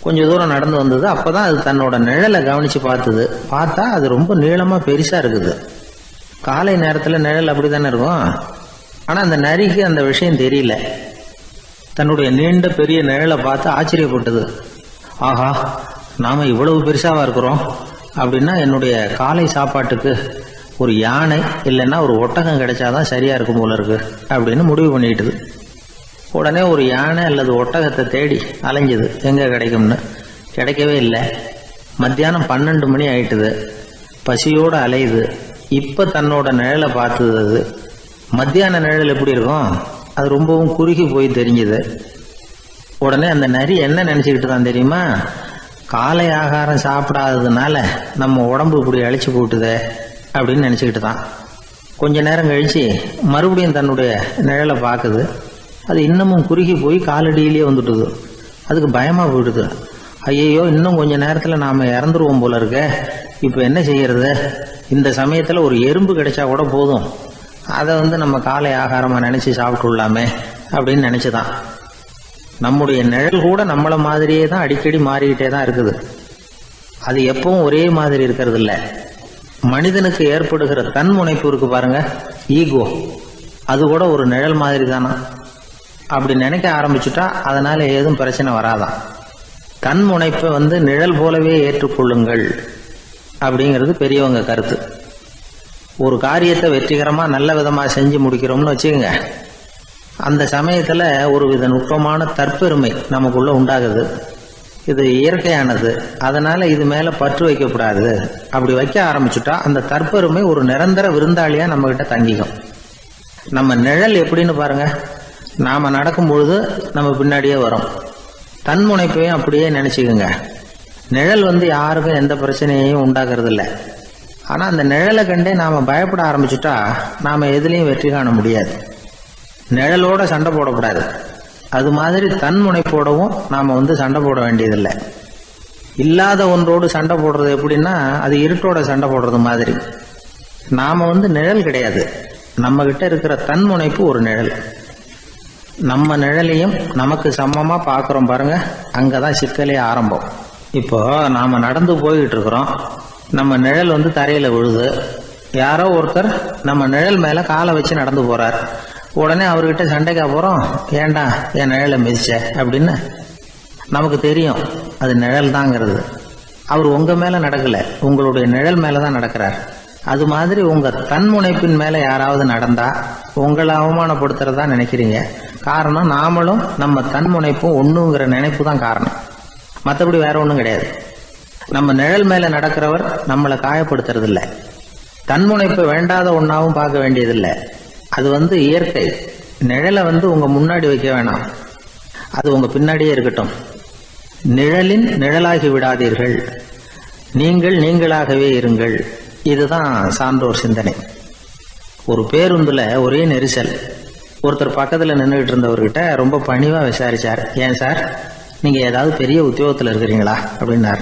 கொஞ்சம் தூரம் நடந்து வந்தது. அப்போ தான் அது தன்னோட நிழலை கவனித்து பார்த்தா அது ரொம்ப நீளமாக பெருசாக இருக்குது. காலை நேரத்தில் நிழல் அப்படி தானே இருக்கும். ஆனால் அந்த நரிக்கு அந்த விஷயம் தெரியல. தன்னுடைய நீண்ட பெரிய நிழலை பார்த்து ஆச்சரியப்பட்டது. ஆஹா, நாம இவ்வளவு பெருசாவா இருக்கிறோம் அப்படின்னா என்னுடைய காலை சாப்பாட்டுக்கு ஒரு யானை இல்லைன்னா ஒரு ஒட்டகம் கிடைச்சாதான் சரியா இருக்கும் போல இருக்கு அப்படின்னு முடிவு பண்ணிட்டுது. உடனே ஒரு யானை அல்லது ஒட்டகத்தை தேடி அலைஞ்சுது, எங்க கிடைக்கும்னு. கிடைக்கவே இல்லை. மத்தியானம் 12 மணி ஆயிட்டுது. பசியோடு அலையுது. இப்ப தன்னோட நிழலை பார்த்தது. அது மத்தியான நிழல் எப்படி இருக்கும், அது ரொம்பவும் குறுகி போய் தெரிஞ்சுது. உடனே அந்த நரி என்ன நினைச்சுக்கிட்டு தான் தெரியுமா, காலை ஆகாரம் சாப்பிடாததுனால நம்ம உடம்பு இப்படி அழிச்சு போட்டுதே அப்படின்னு நினைச்சுக்கிட்டு தான். கொஞ்ச நேரம் கழிச்சு மறுபடியும் தன்னுடைய நிழலை பார்க்குது. அது இன்னமும் குறுகி போய் காலடியிலேயே வந்துட்டுது. அதுக்கு பயமா போயிடுது. ஐயையோ, இன்னும் கொஞ்ச நேரத்துல நாம இறந்துருவோம் போல இருக்க. இப்ப என்ன செய்யறது? இந்த சமயத்துல ஒரு எறும்பு கிடைச்சா கூட போதும், அதை நம்ம காலை ஆகாரமா நினைச்சு சாப்பிட்டுள்ளாமே அப்படின்னு நினைச்சுதான். நம்முடைய நிழல் கூட நம்மள மாதிரியே தான் அடிக்கடி மாறிக்கிட்டே தான் இருக்குது. அது எப்பவும் ஒரே மாதிரி இருக்கிறது இல்ல. மனிதனுக்கு ஏற்படுகிற தன்முனைப்பு இருக்கு பாருங்க, ஈகோ, அது கூட ஒரு நிழல் மாதிரி தானா. அப்படி நினைக்க ஆரம்பிச்சுட்டா அதனால ஏதும் பிரச்சனை வராதான். தன்முனைப்பை நிழல் போலவே ஏற்றுக்கொள்ளுங்கள் அப்படிங்கிறது பெரியவங்க கருத்து. ஒரு காரியத்தை வெற்றிகரமா நல்ல விதமா செஞ்சு முடிக்கிறோம்னு வச்சுக்கோங்க, அந்த சமயத்துல ஒரு வித நுட்பமான தற்பெருமை நமக்குள்ள உண்டாகுது. இது இயற்கையானது, அதனால இது மேல பற்று வைக்கக்கூடாது. அப்படி வைக்க ஆரம்பிச்சுட்டா அந்த தற்பெருமை ஒரு நிரந்தர விருந்தாளியா நம்ம கிட்ட தங்கிக்கும். நம்ம நிழல் எப்படின்னு பாருங்க, நாம நடக்கும் பொழுது நம்ம பின்னாடியே வரும். தன்முனைப்பையும் அப்படியே நினைச்சுக்குங்க. நிழல் யாருக்கும் எந்த பிரச்சனையையும் உண்டாக்குறது இல்லை. ஆனா அந்த நிழலை கண்டே நாம பயப்பட ஆரம்பிச்சுட்டா நாம எதுலையும் வெற்றி காண முடியாது. நிழலோட சண்டை போடக்கூடாது. அது மாதிரி தன்முனைப்போடவும் நாம சண்டை போட வேண்டியதில்லை. இல்லாத ஒன்றோடு சண்டை போடுறது எப்படின்னா, அது இருட்டோட சண்டை போடுறது மாதிரி. நாம நிழல் கிடையாது, நம்ம கிட்ட இருக்கிற தன்முனைப்பு ஒரு நிழல். நம்ம நிழலையும் நமக்கு சமமா பாக்குறோம் பாருங்க, அங்கதான் சிக்கலே ஆரம்பம். இப்போ நாம நடந்து போய்கிட்டு இருக்கிறோம், நம்ம நிழல் தரையில விழுது. யாரோ ஒருத்தர் நம்ம நிழல் மேல காலை வச்சு நடந்து போறார். உடனே அவர்கிட்ட சண்டைக்கா போறோம், ஏண்டா என் நிழலை மிதிச்ச அப்படின்னு. நமக்கு தெரியும் அது நிழல் தாங்கிறது. அவர் உங்க மேல நடக்கல, உங்களுடைய நிழல் மேலதான் நடக்கிறார். அது மாதிரி உங்க தன்முனைப்பின் மேல யாராவது நடந்தா உங்களை அவமானப்படுத்துறதா நினைக்கிறீங்க. காரணம், நாமளும் நம்ம தன்முனைப்பும் ஒண்ணுங்கிற நினைப்பு தான் காரணம், மற்றபடி வேற ஒண்ணும் கிடையாது. நம்ம நிழல் மேல நடக்கிறவர் நம்மளை காயப்படுத்துறது இல்லை. தன்முனைப்பை வேண்டாத ஒன்னாவும் பார்க்க வேண்டியதில்லை. அது இயற்கை. நிழலை உங்க முன்னாடி வைக்க வேணாம், அது உங்க பின்னாடியே இருக்கட்டும். நிழலின் நிழலாகி விடாதீர்கள், நீங்கள் நீங்களாகவே இருங்கள். இதுதான் சான்றோர் சிந்தனை. ஒரு பேருந்துல ஒரே நெரிசல். ஒருத்தர் பக்கத்துல நின்றுகிட்டு இருந்தவர்கிட்ட ரொம்ப பணிவா விசாரிச்சார், ஏன் சார் நீங்க ஏதாவது பெரிய உத்தியோகத்துல இருக்கிறீங்களா அப்படின்னார்.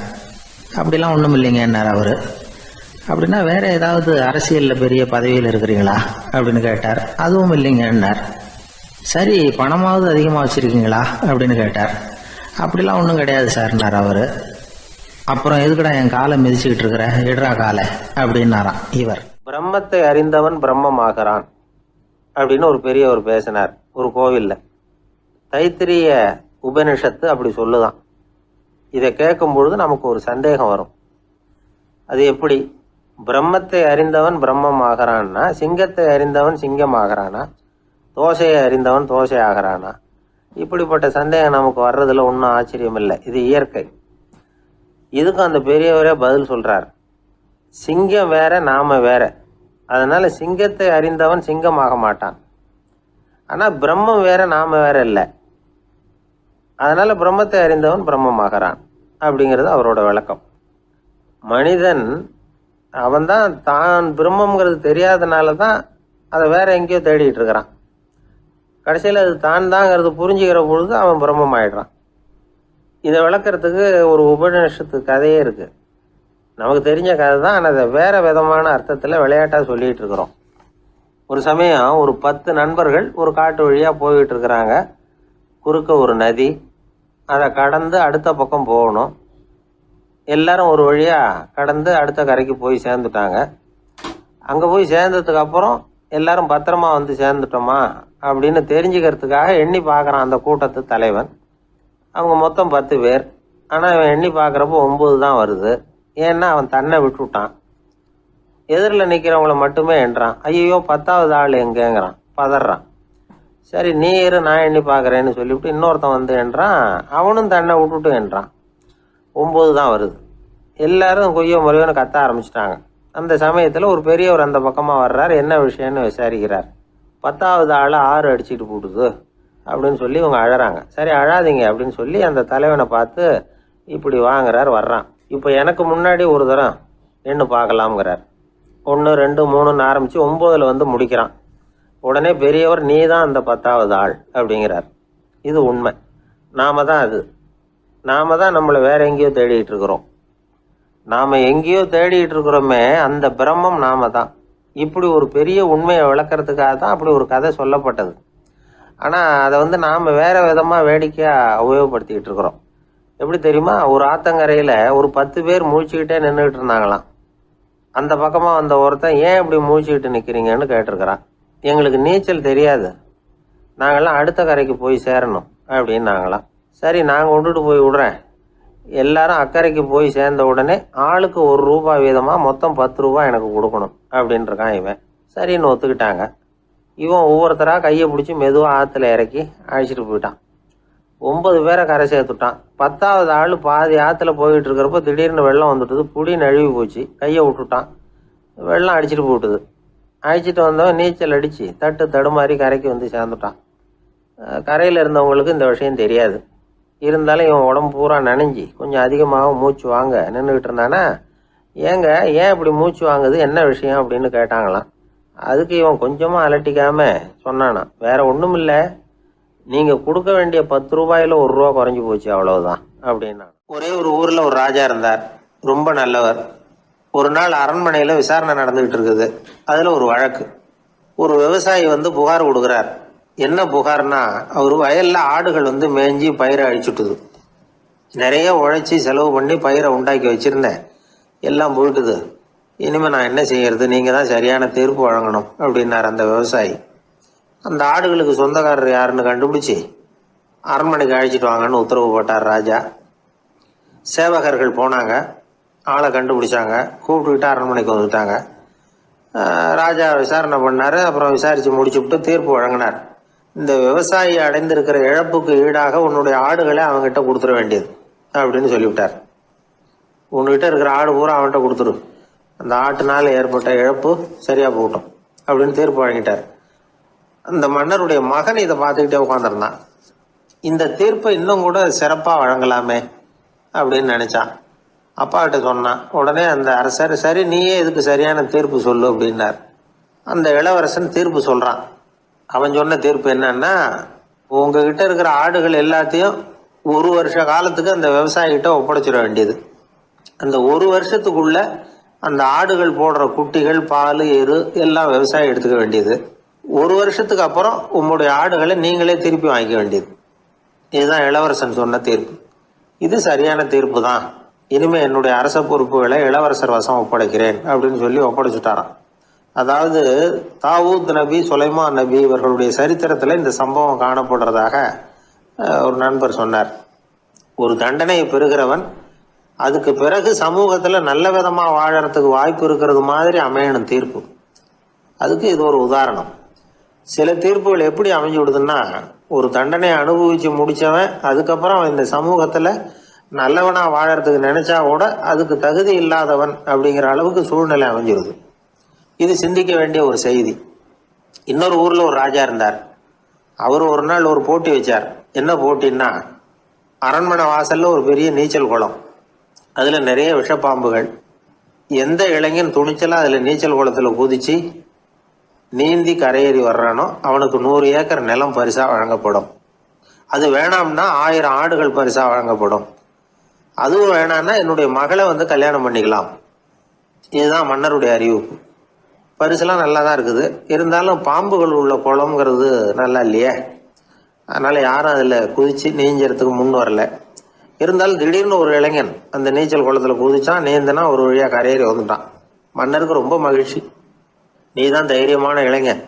அப்படிலாம் ஒண்ணும் இல்லைங்க என்னார் அவரு. அப்படின்னா வேற ஏதாவது அரசியல்ல பெரிய பதவியில் இருக்கிறீங்களா அப்படின்னு கேட்டார். அதுவும் இல்லைங்கன்னார். சரி, பணமாவது அதிகமா வச்சிருக்கீங்களா அப்படின்னு கேட்டார். அப்படிலாம் ஒன்றும் கிடையாது சார்னார் அவரு. அப்புறம் எதுக்குடா என் காலை மிதிச்சுக்கிட்டு இருக்கிற, எடுறா காலை அப்படின்னாராம் இவர். பிரம்மத்தை அறிந்தவன் பிரம்மமாகிறான் அப்படின்னு ஒரு பெரியவர் பேசினார் ஒரு கோவில்ல. தைத்திரிய உபனிஷத்து அப்படி சொல்லுதான். இதை கேட்கும் பொழுது நமக்கு ஒரு சந்தேகம் வரும். அது எப்படி? பிரம்மத்தை அறிந்தவன் பிரம்மம் ஆகிறான்னா, சிங்கத்தை அறிந்தவன் சிங்கம் ஆகிறானா, தோசையை அறிந்தவன் தோசை ஆகிறானா? இப்படிப்பட்ட சந்தேகம் நமக்கு வர்றதுல ஒன்றும் ஆச்சரியம் இல்லை. இது இயற்கை. இதுக்கும் அந்த பெரியவரே பதில் சொல்றார். சிங்கம் வேற, நாம வேற. அதனால சிங்கத்தை அறிந்தவன் சிங்கம் ஆக மாட்டான். ஆனா பிரம்மம் வேற, நாம வேற இல்லை. அதனால பிரம்மத்தை அறிந்தவன் பிரம்மம் ஆகிறான் அப்படிங்கிறது அவரோட விளக்கம். மனிதன் அவன்தான் தான் பிரம்மங்கிறது தெரியாதனால தான் அதை வேற எங்கேயோ தேடிட்டு இருக்கிறான். கடைசியில் அது தான் தாங்கிறது புரிஞ்சுக்கிற பொழுது அவன் பிரம்மம் ஆயிடுறான். இதை விளக்கறதுக்கு ஒரு உபநிஷத்து கதையே இருக்கு. நமக்கு தெரிஞ்ச கதை தான், ஆனால் அதை வேற விதமான அர்த்தத்தில் விளையாட்டாக சொல்லிட்டு இருக்கிறோம். ஒரு சமயம் ஒரு 10 நண்பர்கள் ஒரு காட்டு வழியாக போய்கிட்டு இருக்கிறாங்க. குறுக்க ஒரு நதி, அதை கடந்து அடுத்த பக்கம் போகணும். எல்லாரும் ஒரு வழியாக கடந்து அடுத்த கரைக்கு போய் சேர்ந்துட்டாங்க. அங்கே போய் சேர்ந்ததுக்கு அப்புறம் எல்லாரும் பத்திரமா வந்து சேர்ந்துட்டோமா அப்படின்னு தெரிஞ்சுக்கிறதுக்காக எண்ணி பார்க்குறான் அந்த கூட்டத்து தலைவன். அவங்க மொத்தம் 10 பேர். ஆனால் அவன் எண்ணி பார்க்குறப்போ 9 தான் வருது. ஏன்னா அவன் தன்னை விட்டுவிட்டான். எதிரில் நிற்கிறவங்கள மட்டுமே எண்றான். ஐயோ 10வது ஆள் எங்கேங்கிறான், பதறான். சரி நீ இரு, நான் எண்ணி பார்க்குறேன்னு சொல்லிவிட்டு இன்னொருத்தன் வந்து எண்றான். அவனும் தன்னை விட்டுட்டு எண்றான். 9 தான் வருது. எல்லாரும் கொய்யோ முறையோன்னு கத்த ஆரம்பிச்சிட்டாங்க. அந்த சமயத்தில் ஒரு பெரியவர் அந்த பக்கமாக வர்றார். என்ன விஷயம்னு விசாரிக்கிறார். 10வது ஆள் 6 அடிச்சுட்டு போட்டுது அப்படின்னு சொல்லி இவங்க அழறாங்க. சரி அழாதீங்க அப்படின்னு சொல்லி அந்த தலைவனை பார்த்து இப்படி வாங்குறார். வர்றான். இப்போ எனக்கு முன்னாடி ஒரு தரம் எண்ணு பார்க்கலாம்ங்கிறார். 1 2 3ன்னு ஆரம்பித்து 9ல் வந்து முடிக்கிறான். உடனே பெரியவர் நீ தான் அந்த 10வது ஆள் அப்படிங்கிறார். இது உண்மை. நாம தான் அது. நாம தான் நம்மளை வேற எங்கேயோ தேடிட்டு இருக்கிறோம். நாம எங்கேயோ தேடிட்டு இருக்கிறோமே, அந்த பிரம்மம் நாம தான். இப்படி ஒரு பெரிய உண்மையை விளக்கறதுக்காக தான் அப்படி ஒரு கதை சொல்லப்பட்டது. ஆனால் அதை வந்து நாம் வேற விதமாக வேடிக்கையாக உபயோகப்படுத்திக்கிட்டு இருக்கிறோம். எப்படி தெரியுமா? ஒரு ஆத்தங்கரையில் ஒரு 10 பேர் முழிச்சுக்கிட்டே நின்றுக்கிட்டு இருந்தாங்களாம். அந்த பக்கமாக வந்த ஒருத்தன் ஏன் இப்படி முழிச்சுக்கிட்டு நிற்கிறீங்கன்னு கேட்டிருக்கிறான். எங்களுக்கு நீச்சல் தெரியாது, நாங்கள்லாம் அடுத்த கரைக்கு போய் சேரணும் அப்படின்னாங்களாம். சரி நான் கொண்டுட்டு போய் விடுறேன். எல்லாரும் அக்கறைக்கு போய் சேர்ந்த உடனே ஆளுக்கு ₹1 வீதமாக மொத்தம் ₹10 எனக்கு கொடுக்கணும் அப்படின்ட்டுருக்கான் இவன். சரின்னு ஒத்துக்கிட்டாங்க. இவன் ஒவ்வொருத்தராக கையை பிடிச்சி மெதுவாக ஆற்றுல இறக்கி அழைச்சிட்டு போயிட்டான். 9 பேரை கரை சேர்த்துட்டான். 10வது ஆள் பாதி ஆற்றுல போயிட்டு இருக்கிறப்போ திடீர்னு வெள்ளம் வந்துட்டுது. புடி நழுவி போச்சு. கையை விட்டுட்டான். வெள்ளம் அடிச்சுட்டு போட்டுது. அழைச்சிட்டு வந்தவன் நீச்சல் அடித்து தடுமாறி கரைக்கு வந்து சேர்ந்துட்டான். கரையில் இருந்தவங்களுக்கு இந்த விஷயம் தெரியாது. இருந்தாலும் இவன் உடம்பு பூரா நனைஞ்சி கொஞ்சம் அதிகமாக மூச்சு வாங்க நின்றுக்கிட்டு இருந்தானா. ஏங்க ஏன் இப்படி மூச்சு வாங்குது, என்ன விஷயம் அப்படின்னு கேட்டாங்களாம். அதுக்கு இவன் கொஞ்சமாக அலட்டிக்காம சொன்னானா, வேற ஒன்றும் இல்லை, நீங்கள் கொடுக்க வேண்டிய ₹10ல் ₹1 குறைஞ்சி போச்சு அவ்வளவுதான் அப்படின்னா. ஒரே ஒரு ஊரில் ஒரு ராஜா இருந்தார். ரொம்ப நல்லவர். ஒரு நாள் அரண்மனையில் விசாரணை நடந்துகிட்டு இருக்குது. அதில் ஒரு வழக்கு. ஒரு விவசாயி வந்து புகார் கொடுக்குறார். என்ன புகார்னா, அவர் வயலில் ஆடுகள் வந்து மேய்ஞ்சி பயிரை அழிச்சுட்டுது. நிறைய உழைச்சி செலவு பண்ணி பயிரை உண்டாக்கி வச்சுருந்தேன், எல்லாம் போயிட்டுது. இனிமேல் நான் என்ன செய்யறது, நீங்கள் தான் சரியான தீர்ப்பு வழங்கணும் அப்படின்னார் அந்த விவசாயி. அந்த ஆடுகளுக்கு சொந்தக்காரர் யாருன்னு கண்டுபிடிச்சி அரண்மனைக்கு அழைச்சிட்டு வாங்கன்னு உத்தரவு போட்டார் ராஜா. சேவகர்கள் போனாங்க, ஆளை கண்டுபிடிச்சாங்க, கூப்பிட்டுக்கிட்டு அரண்மனைக்கு வந்துட்டாங்க. ராஜா விசாரணை பண்ணார். அப்புறம் விசாரித்து முடிச்சுவிட்டு தீர்ப்பு வழங்கினார். இந்த விவசாயி அடைந்திருக்கிற இழப்புக்கு ஈடாக உன்னுடைய ஆடுகளை அவங்ககிட்ட கொடுத்துட வேண்டியது அப்படின்னு சொல்லிவிட்டார். உன்கிட்ட இருக்கிற ஆடு பூரா அவன்கிட்ட கொடுத்துரு, அந்த ஆட்டுனால ஏற்பட்ட இழப்பு சரியாக போகட்டும் அப்படின்னு தீர்ப்பு வழங்கிட்டார். அந்த மன்னருடைய மகன் இதை பார்த்துக்கிட்டே உட்காந்துருந்தான். இந்த தீர்ப்பை இன்னும் கூட சிறப்பாக வழங்கலாமே அப்படின்னு நினைச்சான். அப்பா கிட்ட சொன்னான். உடனே அந்த அரசர், சரி நீயே இதுக்கு சரியான தீர்ப்பு சொல்லு அப்படின்னார். அந்த இளவரசன் தீர்ப்பு சொல்றான். அவன் சொன்ன தீர்ப்பு என்னன்னா, உங்ககிட்ட இருக்கிற ஆடுகள் எல்லாத்தையும் 1 வருஷ காலத்துக்கு அந்த விவசாயிகிட்ட ஒப்படைச்சிட வேண்டியது. அந்த 1 வருஷத்துக்குள்ள அந்த ஆடுகள் போடுற குட்டிகள், பால், எரு எல்லாம் விவசாயி எடுத்துக்க வேண்டியது. 1 வருஷத்துக்கு அப்புறம் உங்களுடைய ஆடுகளை நீங்களே திருப்பி வாங்கிக்க வேண்டியது. இதுதான் இளவரசன் சொன்ன தீர்ப்பு. இது சரியான தீர்ப்பு தான். இனிமே என்னுடைய அரச பொறுப்புகளை இளவரசர் வசம் ஒப்படைக்கிறேன் அப்படின்னு சொல்லி ஒப்படைச்சுட்டாராம். அதாவது தாவூத் நபி, சுலைமான் நபி இவர்களுடைய சரித்திரத்தில் இந்த சம்பவம் காணப்படுறதாக ஒரு நண்பர் சொன்னார். ஒரு தண்டனையை பெறுகிறவன் அதுக்கு பிறகு சமூகத்தில் நல்ல விதமாக வாழறதுக்கு வாய்ப்பு இருக்கிறது மாதிரி அமையணும் தீர்ப்பு. அதுக்கு இது ஒரு உதாரணம். சில தீர்ப்புகள் எப்படி அமைஞ்சு விடுதுன்னா, ஒரு தண்டனை அனுபவித்து முடித்தவன் அதுக்கப்புறம் அவன் இந்த சமூகத்தில் நல்லவனாக வாழறதுக்கு நினைச்சா கூட அதுக்கு தகுதி இல்லாதவன் அப்படிங்கிற அளவுக்கு சூழ்நிலை அமைஞ்சிருது. இது சிந்திக்க வேண்டிய ஒரு செய்தி. இன்னொரு ஊரில் ஒரு ராஜா இருந்தார். அவர் ஒரு நாள் ஒரு போட்டி வச்சார். என்ன போட்டின்னா, அரண்மனை வாசலில் ஒரு பெரிய நீச்சல் குளம், அதில் நிறைய விஷப்பாம்புகள். எந்த இளைஞன் துணிச்சலாக அதில் நீச்சல் குளத்தில் குதிச்சு நீந்தி கரையேறி வர்றானோ அவனுக்கு 100 ஏக்கர் நிலம் பரிசாக வழங்கப்படும். அது வேணாம்னா 1000 ஆடுகள் பரிசாக வழங்கப்படும். அதுவும் வேணான்னா என்னுடைய மகளை வந்து கல்யாணம் பண்ணிக்கலாம். இதுதான் மன்னருடைய அறிவிப்பு. பரிசெல்லாம் நல்லா தான் இருக்குது. இருந்தாலும் பாம்புகள் உள்ள குளம்ங்கிறது நல்லா இல்லையே, அதனால் யாரும் அதில் குதித்து நீஞ்சறதுக்கு முன் வரல. இருந்தாலும் திடீர்னு ஒரு இளைஞன் அந்த நீச்சல் குளத்தில் குதிச்சான். நீந்தினா ஒரு வழியாக கரையேறி வந்துட்டான். மன்னருக்கு ரொம்ப மகிழ்ச்சி. நீ தான் தைரியமான இளைஞன்,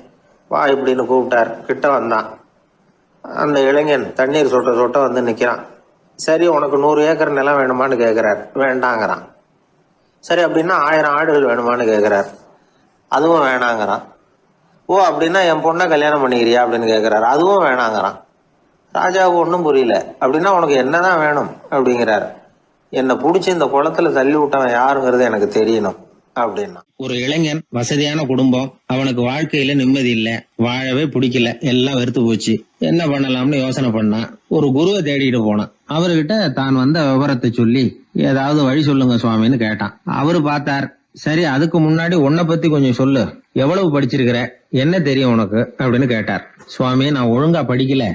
வா இப்படின்னு கூப்பிட்டார். கிட்ட வந்தான். அந்த இளைஞன் தண்ணீர் சொட்ட சொட்ட வந்து நிற்கிறான். சரி, உனக்கு 100 ஏக்கர் நிலம் வேணுமான்னு கேட்குறார். வேண்டாங்கிறான். சரி, அப்படின்னா 1000 ஆடுகள் வேணுமான்னு கேட்குறார். அதுவும் வேணாங்கிறான். ஓ, அப்படின்னா என் பொண்ணை கல்யாணம் பண்ணிக்கிறியா அப்படின்னு கேட்குறாரு. அதுவும் வேணாங்கிறான். ராஜாவுக்கு ஒன்றும் புரியல. அப்படின்னா உனக்கு என்னதான் வேணும் அப்படிங்கிறார். என்னை பிடிச்சி இந்த குளத்துல தள்ளி விட்டவன் யாருங்கிறது எனக்கு தெரியணும் அப்படின்னா. ஒரு இளைஞன், வசதியான குடும்பம், அவனுக்கு வாழ்க்கையில நிம்மதி இல்ல, வாழவே பிடிக்கல, எல்லாம் வெறுத்து போச்சு. என்ன பண்ணலாம்னு யோசனை பண்ணான். ஒரு குருவை தேடிட்டு போனான். அவர்கிட்ட தான் வந்த விவரத்தை சொல்லி ஏதாவது வழி சொல்லுங்க சுவாமின்னு கேட்டான். அவரு பார்த்தார். சரி, அதுக்கு முன்னாடி உன்னை பத்தி கொஞ்சம் சொல்லு, எவ்வளவு படிச்சிருக்கிற, என்ன தெரியும் உனக்கு அப்படின்னு கேட்டார். சுவாமி, நான் ஒழுங்கா படிக்கல,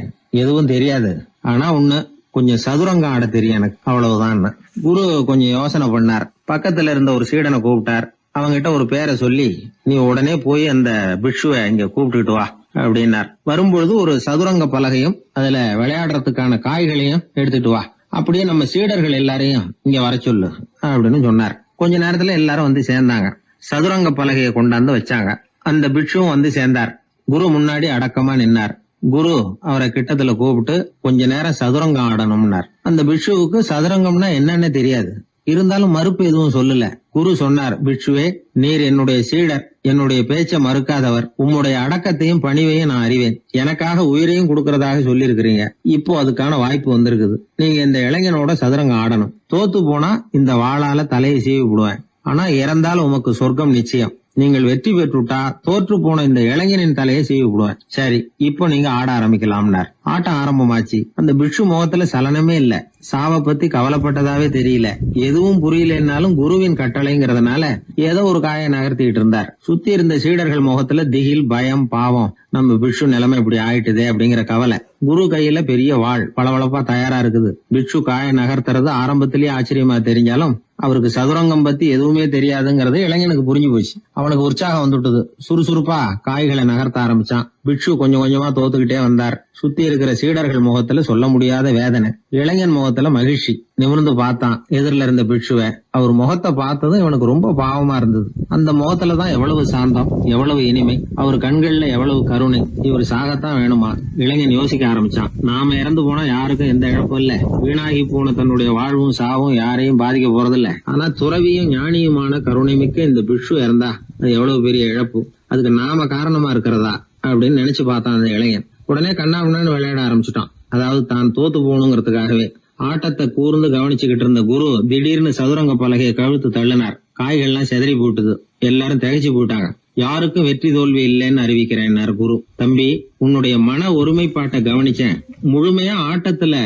எதுவும் தெரியாது, ஆனா ஒண்ணு, கொஞ்சம் சதுரங்கம் ஆட தெரியும் எனக்கு, அவ்வளவுதான். குரு கொஞ்சம் யோசனை பண்ணார். பக்கத்துல இருந்த ஒரு சீடனை கூப்பிட்டார். அவங்கிட்ட ஒரு பேரை சொல்லி, நீ உடனே போய் அந்த பிக்ஷுவை இங்க கூப்பிட்டுட்டு வா அப்படின்னார். வரும்பொழுது ஒரு சதுரங்க பலகையும் அதுல விளையாடுறதுக்கான காய்களையும் எடுத்துட்டு வா, அப்படியே நம்ம சீடர்கள் எல்லாரையும் இங்க வர சொல்லு அப்படின்னு சொன்னார். கொஞ்ச நேரத்துல எல்லாரும் வந்து சேர்ந்தாங்க. சதுரங்க பலகையை கொண்டாந்து வச்சாங்க. அந்த பிக்ஷுவும் வந்து சேர்ந்தார். குரு முன்னாடி அடக்கமா நின்னார். குரு அவரை கிட்டத்துல கூப்பிட்டு கொஞ்ச நேரம் சதுரங்கம் ஆடணும்னார். அந்த பிக்ஷுவுக்கு சதுரங்கம்னா என்னன்னு தெரியாது. இருந்தாலும் மறுப்பு எதுவும் சொல்லல. குரு சொன்னார், பிக்ஷுவே, நீர் என்னுடைய சீடர், என்னுடைய பேச்சை மறுக்காதவர், உம்முடைய அடக்கத்தையும் பணிவையும் நான் அறிவேன். எனக்காக உயிரையும் கொடுக்கறதாக சொல்லி இருக்கிறீங்க. இப்போ அதுக்கான வாய்ப்பு வந்திருக்குது. நீங்க இந்த இளைஞனோட சதுரங்கம் ஆடணும். தோத்து போனா இந்த வாளால தலையை சீவி விடுவேன். ஆனா இறந்தாலும் உமக்கு சொர்க்கம் நிச்சயம். நீங்கள் வெற்றி பெற்றுட்டா தோற்று போன இந்த இளைஞனின் தலையை சீவி விடுவேன். சரி, இப்போ நீங்க ஆட ஆரம்பிக்கலாம்னார். ஆட்டம் ஆரம்பமாச்சு. அந்த பிக்ஷு முகத்துல சலனமே இல்ல. சாவை பத்தி கவலைப்பட்டதாவே தெரியல. எதுவும் புரியலன்னாலும் குருவின் கட்டளைங்கிறதுனால ஏதோ ஒரு காயை நகர்த்திட்டு இருந்தார். சுத்தி இருந்த சீடர்கள் முகத்துல திகில், பயம், பாவம், நம்ம பிக்ஷு நிலைமை இப்படி ஆயிட்டுதே அப்படிங்கிற கவலை. குரு கையில பெரிய வாள் பளபளப்பா தயாரா இருக்குது. பிக்ஷு காயை நகர்த்துறது ஆரம்பத்திலேயே ஆச்சரியமா தெரிஞ்சாலும் அவருக்கு சதுரங்கம் பத்தி எதுவுமே தெரியாதுங்கிறது இளைஞனுக்கு புரிஞ்சு போச்சு. அவனுக்கு உற்சாகம் வந்துட்டது. சுறுசுறுப்பா காய்களை நகர்த்த ஆரம்பிச்சான். பிக்ஷு கொஞ்சம் கொஞ்சமா தோத்துக்கிட்டே வந்தார். சுத்தி இருக்கிற சீடர்கள் முகத்துல சொல்ல முடியாத வேதனை, இளைஞன் முகத்துல மகிழ்ச்சி. நிமிர்ந்து பார்த்தான் எதிரில இருந்த பிக்ஷுவை. அவர் முகத்தை பார்த்ததும் இவனுக்கு ரொம்ப பாவமா இருந்தது. அந்த முகத்துலதான் எவ்வளவு சாந்தம், எவ்வளவு இனிமை, அவர் கண்கள்ல எவ்வளவு கருணை. இவர் சாகத்தான் வேணுமா? இளைஞன் யோசிக்க ஆரம்பிச்சான். நாம இறந்து போனா யாருக்கும் எந்த இழப்பும் இல்ல, வீணாகி போன தன்னுடைய வாழ்வும் சாவும் யாரையும் பாதிக்க போறதில்ல. ஆனா துறவியும் ஞானியுமான கருணை மிக்க இந்த பிக்ஷு இறந்தா அது எவ்வளவு பெரிய இழப்பு. அதுக்கு நாம காரணமா இருக்கிறதா அப்படின்னு நினைச்சு பார்த்தான் அந்த இளைஞன். உடனே கண்ணாமண்ணான்னு விளையாட ஆரம்பிச்சுட்டான். அதாவது தான் தோத்து போகணுங்கிறதுக்காகவே. ஆட்டத்தை கூர்ந்து கவனிச்சுக்கிட்டு இருந்த குரு திடீர்னு சதுரங்க பலகையை கவிழ்த்து தள்ளினார். காய்கள்லாம் செதறி போட்டுது. எல்லாரும் திகைச்சு போயிட்டாங்க. யாருக்கும் வெற்றி தோல்வி இல்லைன்னு அறிவிக்கிறேன் குரு. தம்பி, உன்னுடைய மன ஒருமைப்பாட்டை கவனிச்சேன். முழுமையா ஆட்டத்துல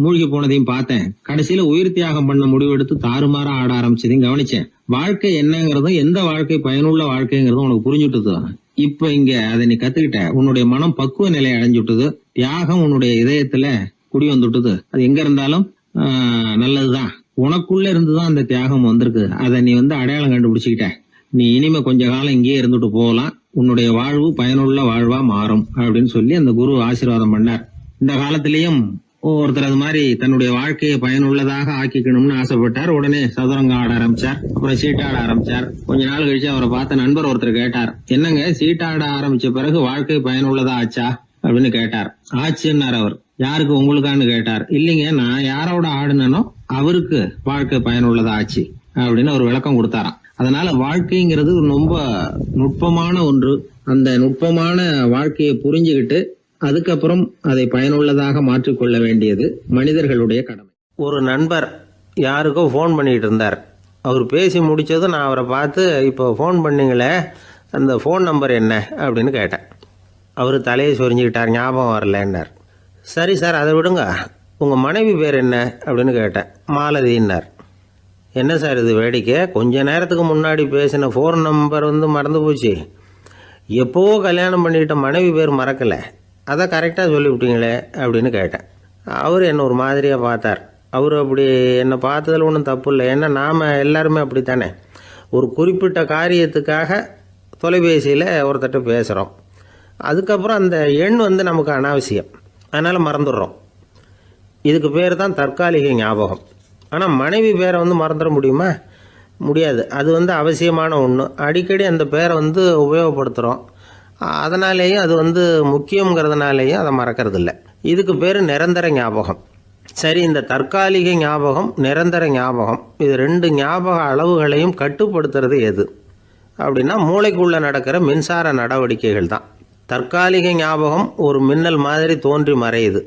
மூழ்கி போனதையும் பார்த்தேன். கடைசியில உயிர் தியாகம் பண்ண முடிவெடுத்து தாறுமாறா ஆட ஆரம்பிச்சதையும் கவனிச்சேன். வாழ்க்கை என்னங்கிறதும் எந்த வாழ்க்கை பயனுள்ள வாழ்க்கைங்கிறதும் உனக்கு புரிஞ்சுட்டுது. இப்ப இங்க அதை நீ கத்துக்கிட்ட. உன்னுடைய மனம் பக்குவ நிலையை அடைஞ்சுட்டுது. தியாகம் உன்னுடைய இதயத்துல குடி வந்துட்டுது. அது எங்க இருந்தாலும் நல்லதுதான். உனக்குள்ள இருந்துதான் அந்த தியாகம் வந்திருக்கு. அதை நீ அடையாளம் கண்டுபிடிச்சுக்கிட்ட. நீ இனிமே கொஞ்ச காலம் இங்கேயே இருந்துட்டு போகலாம். உன்னுடைய வாழ்வு பயனுள்ள வாழ்வா மாறும் அப்படின்னு சொல்லி அந்த குரு ஆசீர்வாதம் பண்ணார். இந்த காலத்திலயும் ஒருத்தர் அது மாதிரி தன்னுடைய வாழ்க்கையை பயனுள்ளதாக ஆக்கிக்கணும்னு ஆசைப்பட்டார். உடனே சதுரங்கம் ஆட ஆரம்பிச்சார். அப்புறம் சீட்டாட ஆரம்பிச்சார். கொஞ்ச நாள் கழிச்சு அவரை பார்த்த நண்பர் ஒருத்தர் கேட்டார், என்னங்க சீட்டாட ஆரம்பிச்ச பிறகு வாழ்க்கை பயனுள்ளதா ஆச்சா அப்படின்னு கேட்டார். ஆச்சுன்னார் அவர். யாருக்கு, உங்களுக்கான்னு கேட்டார். இல்லைங்க, நான் யாரோட ஆடுனோ அவருக்கு வாழ்க்கை பயனுள்ளதா ஆச்சு அப்படின்னு ஒரு விளக்கம் கொடுத்தாராம். அதனால வாழ்க்கைங்கிறது ரொம்ப நுட்பமான ஒன்று. அந்த நுட்பமான வாழ்க்கையை புரிஞ்சுக்கிட்டு அதுக்கப்புறம் அதை பயனுள்ளதாக மாற்றிக்கொள்ள வேண்டியது மனிதர்களுடைய கடமை. ஒரு நண்பர் யாருக்கோ ஃபோன் பண்ணிட்டு இருந்தார். அவர் பேசி முடிச்சதும் நான் அவரை பார்த்து, இப்போ ஃபோன் பண்ணீங்களே, அந்த ஃபோன் நம்பர் என்ன அப்படின்னு கேட்டேன். அவர் தலையை சொரிஞ்சுக்கிட்டார். ஞாபகம் வரலன்னார். சரி சார், அதை விடுங்க, உங்கள் மனைவி பேர் என்ன அப்படின்னு கேட்டேன். மாலதின்னார். என்ன சார் இது வேடிக்கை, கொஞ்ச நேரத்துக்கு முன்னாடி பேசின ஃபோன் நம்பர் மறந்து போச்சு. எப்போவோ கல்யாணம் பண்ணிக்கிட்ட மனைவி பேர் மறக்கலை, அதை கரெக்டாக சொல்லிவிட்டீங்களே அப்படின்னு கேட்டேன். அவர் என்ன ஒரு மாதிரியாக பார்த்தார். அவர் அப்படி என்னை பார்த்ததில் ஒன்றும் தப்பு இல்லை. ஏன்னா நாம் எல்லாருமே அப்படித்தானே. ஒரு குறிப்பிட்ட காரியத்துக்காக தொலைபேசியில் ஒருத்தட்ட பேசுகிறோம். அதுக்கப்புறம் அந்த எண் நமக்கு அனாவசியம், அதனால் மறந்துடுறோம். இதுக்கு பேர் தான் தற்காலிக ஞாபகம். ஆனால் மனைவி பேரை மறந்துட முடியுமா? முடியாது. அது அவசியமான ஒன்று. அடிக்கடி அந்த பேரை உபயோகப்படுத்துகிறோம். அதனாலேயும் அது முக்கியங்கிறதுனாலேயும் அதை மறக்கறதில்ல. இதுக்கு பேர் நிரந்தர ஞாபகம். சரி, இந்த தற்காலிக ஞாபகம், நிரந்தர ஞாபகம், இது 2 ஞாபக அளவுகளையும் கட்டுப்படுத்துறது எது அப்படின்னா மூளைக்குள்ளே நடக்கிற மின்சார நடவடிக்கைகள் தான். தற்காலிக ஞாபகம் ஒரு மின்னல் மாதிரி தோன்றி மறையுது.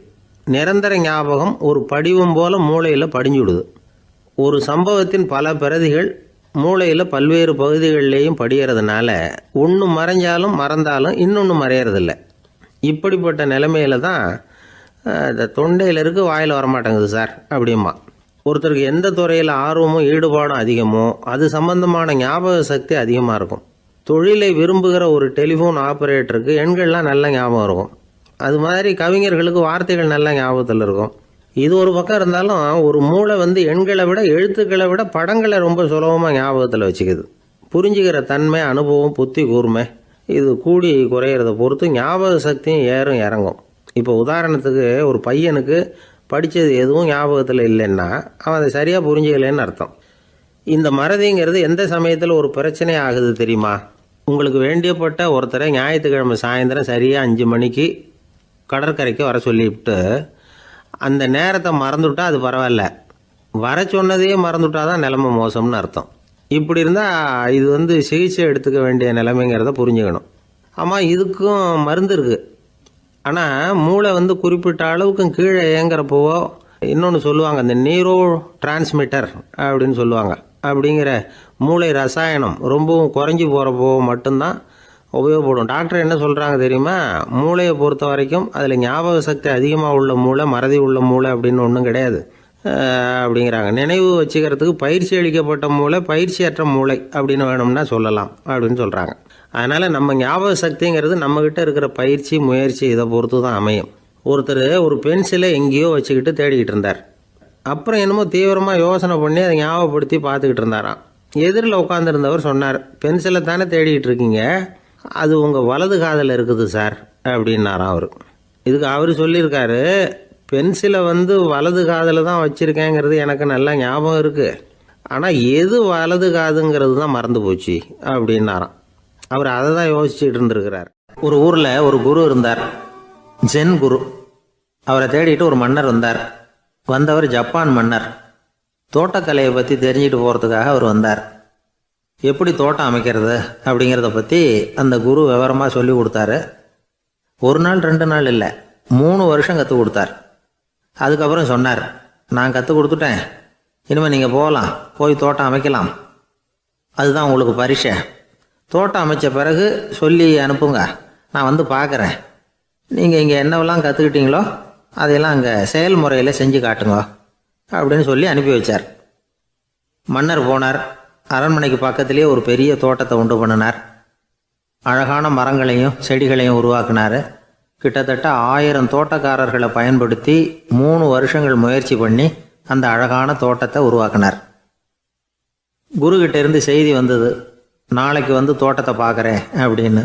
நிரந்தர ஞாபகம் ஒரு படிவம் போல மூளையில் படிஞ்சுடுது. ஒரு சம்பவத்தின் பல பிரதிகள் மூளையில் பல்வேறு பகுதிகளிலேயும் படிகிறதுனால ஒன்று மறைஞ்சாலும் மறந்தாலும் இன்னொன்று மறையறதில்ல. இப்படிப்பட்ட நிலைமையில தான் இந்த தொண்டையில் இருக்கு, வாயில் வரமாட்டேங்குது சார் அப்படிமா. ஒருத்தருக்கு எந்த துறையில் ஆர்வமும் ஈடுபாடும் அதிகமோ அது சம்பந்தமான ஞாபக சக்தி அதிகமாக இருக்கும். தொழிலை விரும்புகிற ஒரு டெலிஃபோன் ஆப்ரேட்டருக்கு எண்கள்லாம் நல்ல ஞாபகம் இருக்கும். அது மாதிரி கவிஞர்களுக்கு வார்த்தைகள் நல்ல ஞாபகத்தில் இருக்கும். இது ஒரு பக்கம் இருந்தாலும் ஒரு மூளை எண்களை விட எழுத்துக்களை விட படங்களை ரொம்ப சுலபமாக ஞாபகத்தில் வச்சுக்குது. புரிஞ்சுக்கிற தன்மை, அனுபவம், புத்தி கூர்மை இது கூடி குறையிறத பொறுத்து ஞாபக சக்தியும் ஏறும் இறங்கும். இப்போ உதாரணத்துக்கு ஒரு பையனுக்கு படித்தது எதுவும் ஞாபகத்தில் இல்லைன்னா அவன் அதை சரியாக புரிஞ்சுக்கலைன்னு அர்த்தம். இந்த மறதிங்கிறது எந்த சமயத்தில் ஒரு பிரச்சனை ஆகுது தெரியுமா? உங்களுக்கு வேண்டியப்பட்ட ஒருத்தரை ஞாயிற்றுக்கிழமை சாயந்தரம் சரியாக 5 மணிக்கு கடற்கரைக்கு வர சொல்லிவிட்டு அந்த நேரத்தை மறந்துவிட்டா அது பரவாயில்ல, வர சொன்னதையே மறந்துவிட்டா தான் நிலைமை மோசம்னு அர்த்தம். இப்படி இருந்தால் இது சிகிச்சை எடுத்துக்க வேண்டிய நிலைமைங்கிறத புரிஞ்சுக்கணும். ஆமாம், இதுக்கும் மருந்து இருக்குது. ஆனால் மூளை குறிப்பிட்ட அளவுக்கும் கீழே இயங்குறப்போவோ இன்னொன்று சொல்லுவாங்க, இந்த நியூரோ டிரான்ஸ்மிட்டர் அப்படின்னு சொல்லுவாங்க. அப்படிங்கிற மூளை ரசாயனம் ரொம்பவும் குறைஞ்சி போகிறப்போ மட்டும்தான் உபயோகப்படும். டாக்டர் என்ன சொல்கிறாங்க தெரியுமா? மூளையை பொறுத்த வரைக்கும் அதில் ஞாபக சக்தி அதிகமாக உள்ள மூளை, மறதி உள்ள மூளை அப்படின்னு ஒன்றும் கிடையாது அப்படிங்கிறாங்க. நினைவு வச்சுக்கிறதுக்கு பயிற்சி அளிக்கப்பட்ட மூளை, பயிற்சியற்ற மூளை அப்படின்னு வேணும்னா சொல்லலாம் அப்படின்னு சொல்கிறாங்க. அதனால் நம்ம ஞாபக சக்திங்கிறது நம்மக்கிட்ட இருக்கிற பயிற்சி, முயற்சி இதை பொறுத்து தான் அமையும். ஒருத்தர் ஒரு பென்சிலை எங்கேயோ வச்சுக்கிட்டு தேடிக்கிட்டு இருந்தார். அப்புறம் என்னமோ தீவிரமாக யோசனை பண்ணி அதை ஞாபகப்படுத்தி பார்த்துக்கிட்டு இருந்தாராம். எதிரில் உட்காந்துருந்தவர் சொன்னார், பென்சிலை தானே தேடிக்கிட்டு இருக்கீங்க, அது உங்கள் வலது காதில் இருக்குது சார் அப்படின்னாராம் அவர். இதுக்கு அவர் சொல்லியிருக்காரு, பென்சிலை வலது காதில் தான் வச்சுருக்கேங்கிறது எனக்கு நல்லா ஞாபகம் இருக்குது, ஆனால் எது வலது காதுங்கிறது தான் மறந்து போச்சு அப்படின்னாராம். அவர் அதை தான் யோசிச்சுட்டு இருந்திருக்கிறார். ஒரு ஊரில் ஒரு குரு இருந்தார், ஜென் குரு. அவரை தேடிட்டு ஒரு மன்னர் வந்தார். வந்தவர் ஜப்பான் மன்னர். தோட்டக்கலையை பற்றி தெரிஞ்சுட்டு போகிறதுக்காக அவர் வந்தார். எப்படி தோட்டம் அமைக்கிறது அப்படிங்கிறத பற்றி அந்த குரு விவரமாக சொல்லி கொடுத்தாரு. 1 நாள் 2 நாள் இல்லை, 3 வருஷம் கற்றுக் கொடுத்தார். அதுக்கப்புறம் சொன்னார், நான் கற்றுக் கொடுத்துட்டேன், இனிமேல் நீங்கள் போகலாம், போய் தோட்டம் அமைக்கலாம், அதுதான் உங்களுக்கு பரிசை. தோட்டம் அமைச்ச பிறகு சொல்லி அனுப்புங்க, நான் பார்க்குறேன். நீங்கள் இங்கே என்னவெல்லாம் கற்றுக்கிட்டீங்களோ அதையெல்லாம் அங்கே செயல்முறையில் செஞ்சு காட்டுங்க அப்படின்னு சொல்லி அனுப்பி வச்சார். மன்னர் போனார். அரண்மனைக்கு பக்கத்திலே ஒரு பெரிய தோட்டத்தை உண்டு பண்ணினார். அழகான மரங்களையும் செடிகளையும் உருவாக்கினார். கிட்டத்தட்ட 1000 தோட்டக்காரர்களை பயன்படுத்தி 3 வருஷங்கள் முயற்சி பண்ணி அந்த அழகான தோட்டத்தை உருவாக்கினார். குருக்கிட்ட இருந்து செய்தி வந்தது, நாளைக்கு தோட்டத்தை பார்க்குறேன் அப்படின்னு.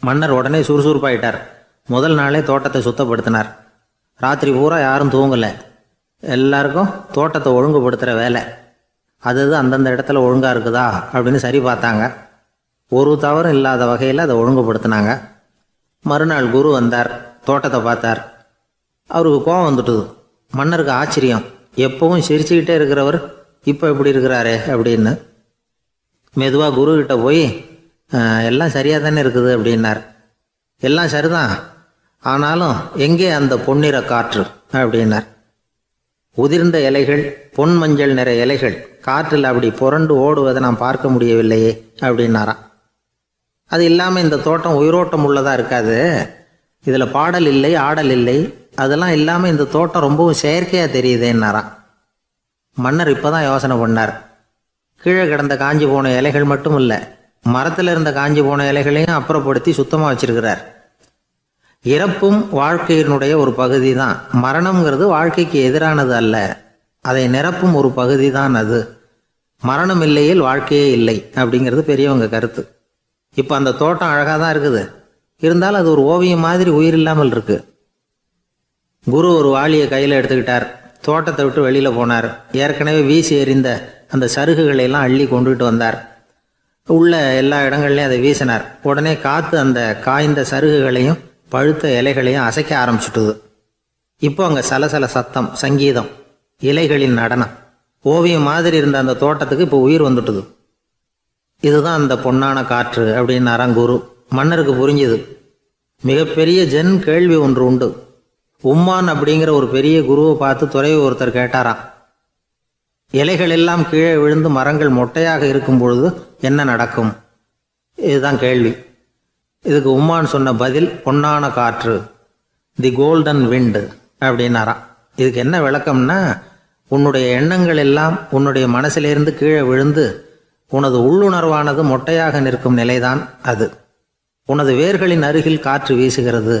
மன்னர் உடனே சுறுசுறுப்பாயிட்டார். முதல் நாளே தோட்டத்தை சுத்தப்படுத்தினார். ராத்திரி பூரா யாரும் தூங்கலை. எல்லாருக்கும் தோட்டத்தை ஒழுங்குபடுத்துகிற வேலை. அது அந்தந்த இடத்துல ஒழுங்காக இருக்குதா அப்படின்னு சரி பார்த்தாங்க. ஒரு தவறும் இல்லாத வகையில் அதை ஒழுங்குபடுத்தினாங்க. மறுநாள் குரு வந்தார், தோட்டத்தை பார்த்தார். அவருக்கு கோபம் வந்துட்டுது. மன்னருக்கு ஆச்சரியம், எப்பவும் சிரிச்சுக்கிட்டே இருக்கிறவர் இப்போ எப்படி இருக்கிறாரே அப்படின்னு. மெதுவாக குருக்கிட்ட போய் எல்லாம் சரியாக தானே இருக்குது அப்படின்னார். எல்லாம் சரிதான், ஆனாலும் எங்கே அந்த பொன்னிற காற்று அப்படின்னார். உதிர்ந்த இலைகள், பொன் மஞ்சள் நிற இலைகள் காற்றில் அப்படி புரண்டு ஓடுவதை நான் பார்க்க முடியவில்லையே அப்படின்னாராம். அது இல்லாமல் இந்த தோட்டம் உயிரோட்டம் உள்ளதாக இருக்காது, இதில் பாடல் இல்லை, ஆடல் இல்லை, அதெல்லாம் இல்லாமல் இந்த தோட்டம் ரொம்பவும் செயற்கையாக தெரியுதுன்னாராம். மன்னர் இப்போ தான் யோசனை பண்ணார். கீழே கிடந்த காஞ்சி போன இலைகள் மட்டும் இல்லை, மரத்தில் இருந்த காஞ்சி போன இலைகளையும் அப்புறப்படுத்தி சுத்தமாக வச்சிருக்கிறார். இறப்பும் வாழ்க்கையினுடைய ஒரு பகுதி தான். மரணம்ங்கிறது வாழ்க்கைக்கு எதிரானது அல்ல, அதை நிரப்பும் ஒரு பகுதி தான் அது. மரணம் இல்லையில் வாழ்க்கையே இல்லை அப்படிங்கிறது பெரியவங்க கருத்து. இப்போ அந்த தோட்டம் அழகாக தான் இருக்குது, இருந்தாலும் அது ஒரு ஓவியம் மாதிரி உயிர் இல்லாமல் இருக்கு. குரு ஒரு வாளியை கையில் எடுத்துக்கிட்டார். தோட்டத்தை விட்டு வெளியில் போனார். ஏற்கனவே வீசி எறிந்த அந்த சருகுகளை எல்லாம் அள்ளி கொண்டுகிட்டு வந்தார். உள்ள எல்லா இடங்கள்லையும் அதை வீசினார். உடனே காற்று அந்த காய்ந்த சருகுகளையும் பழுத்த இலைகளையும் அசைக்க ஆரம்பிச்சுட்டுது. இப்போ அங்கே சலசல சத்தம், சங்கீதம், இலைகளின் நடனம், ஓவியம் மாதிரி இருந்த அந்த தோட்டத்துக்கு இப்போ உயிர் வந்துட்டுது. இதுதான் அந்த பொன்னான காற்று அப்படின்னாராம் குரு. மன்னருக்கு புரிஞ்சுது. மிகப்பெரிய ஜென் கேள்வி ஒன்று உண்டு. உம்மான் அப்படிங்கிற ஒரு பெரிய குருவை பார்த்து துறவி ஒருத்தர் கேட்டாராம், இலைகள் எல்லாம் கீழே விழுந்து மரங்கள் மொட்டையாக இருக்கும் பொழுது என்ன நடக்கும்? இதுதான் கேள்வி. இதுக்கு உம்மான் சொன்ன பதில் பொன்னான காற்று, தி கோல்டன் விண்ட் அப்படின்னாராம். இதுக்கு என்ன விளக்கம்னா, உன்னுடைய எண்ணங்கள் எல்லாம் உன்னுடைய மனசிலிருந்து கீழே விழுந்து உனது உள்ளுணர்வானது மொட்டையாக நிற்கும் நிலைதான் அது. உனது வேர்களின் அருகில் காற்று வீசுகிறது.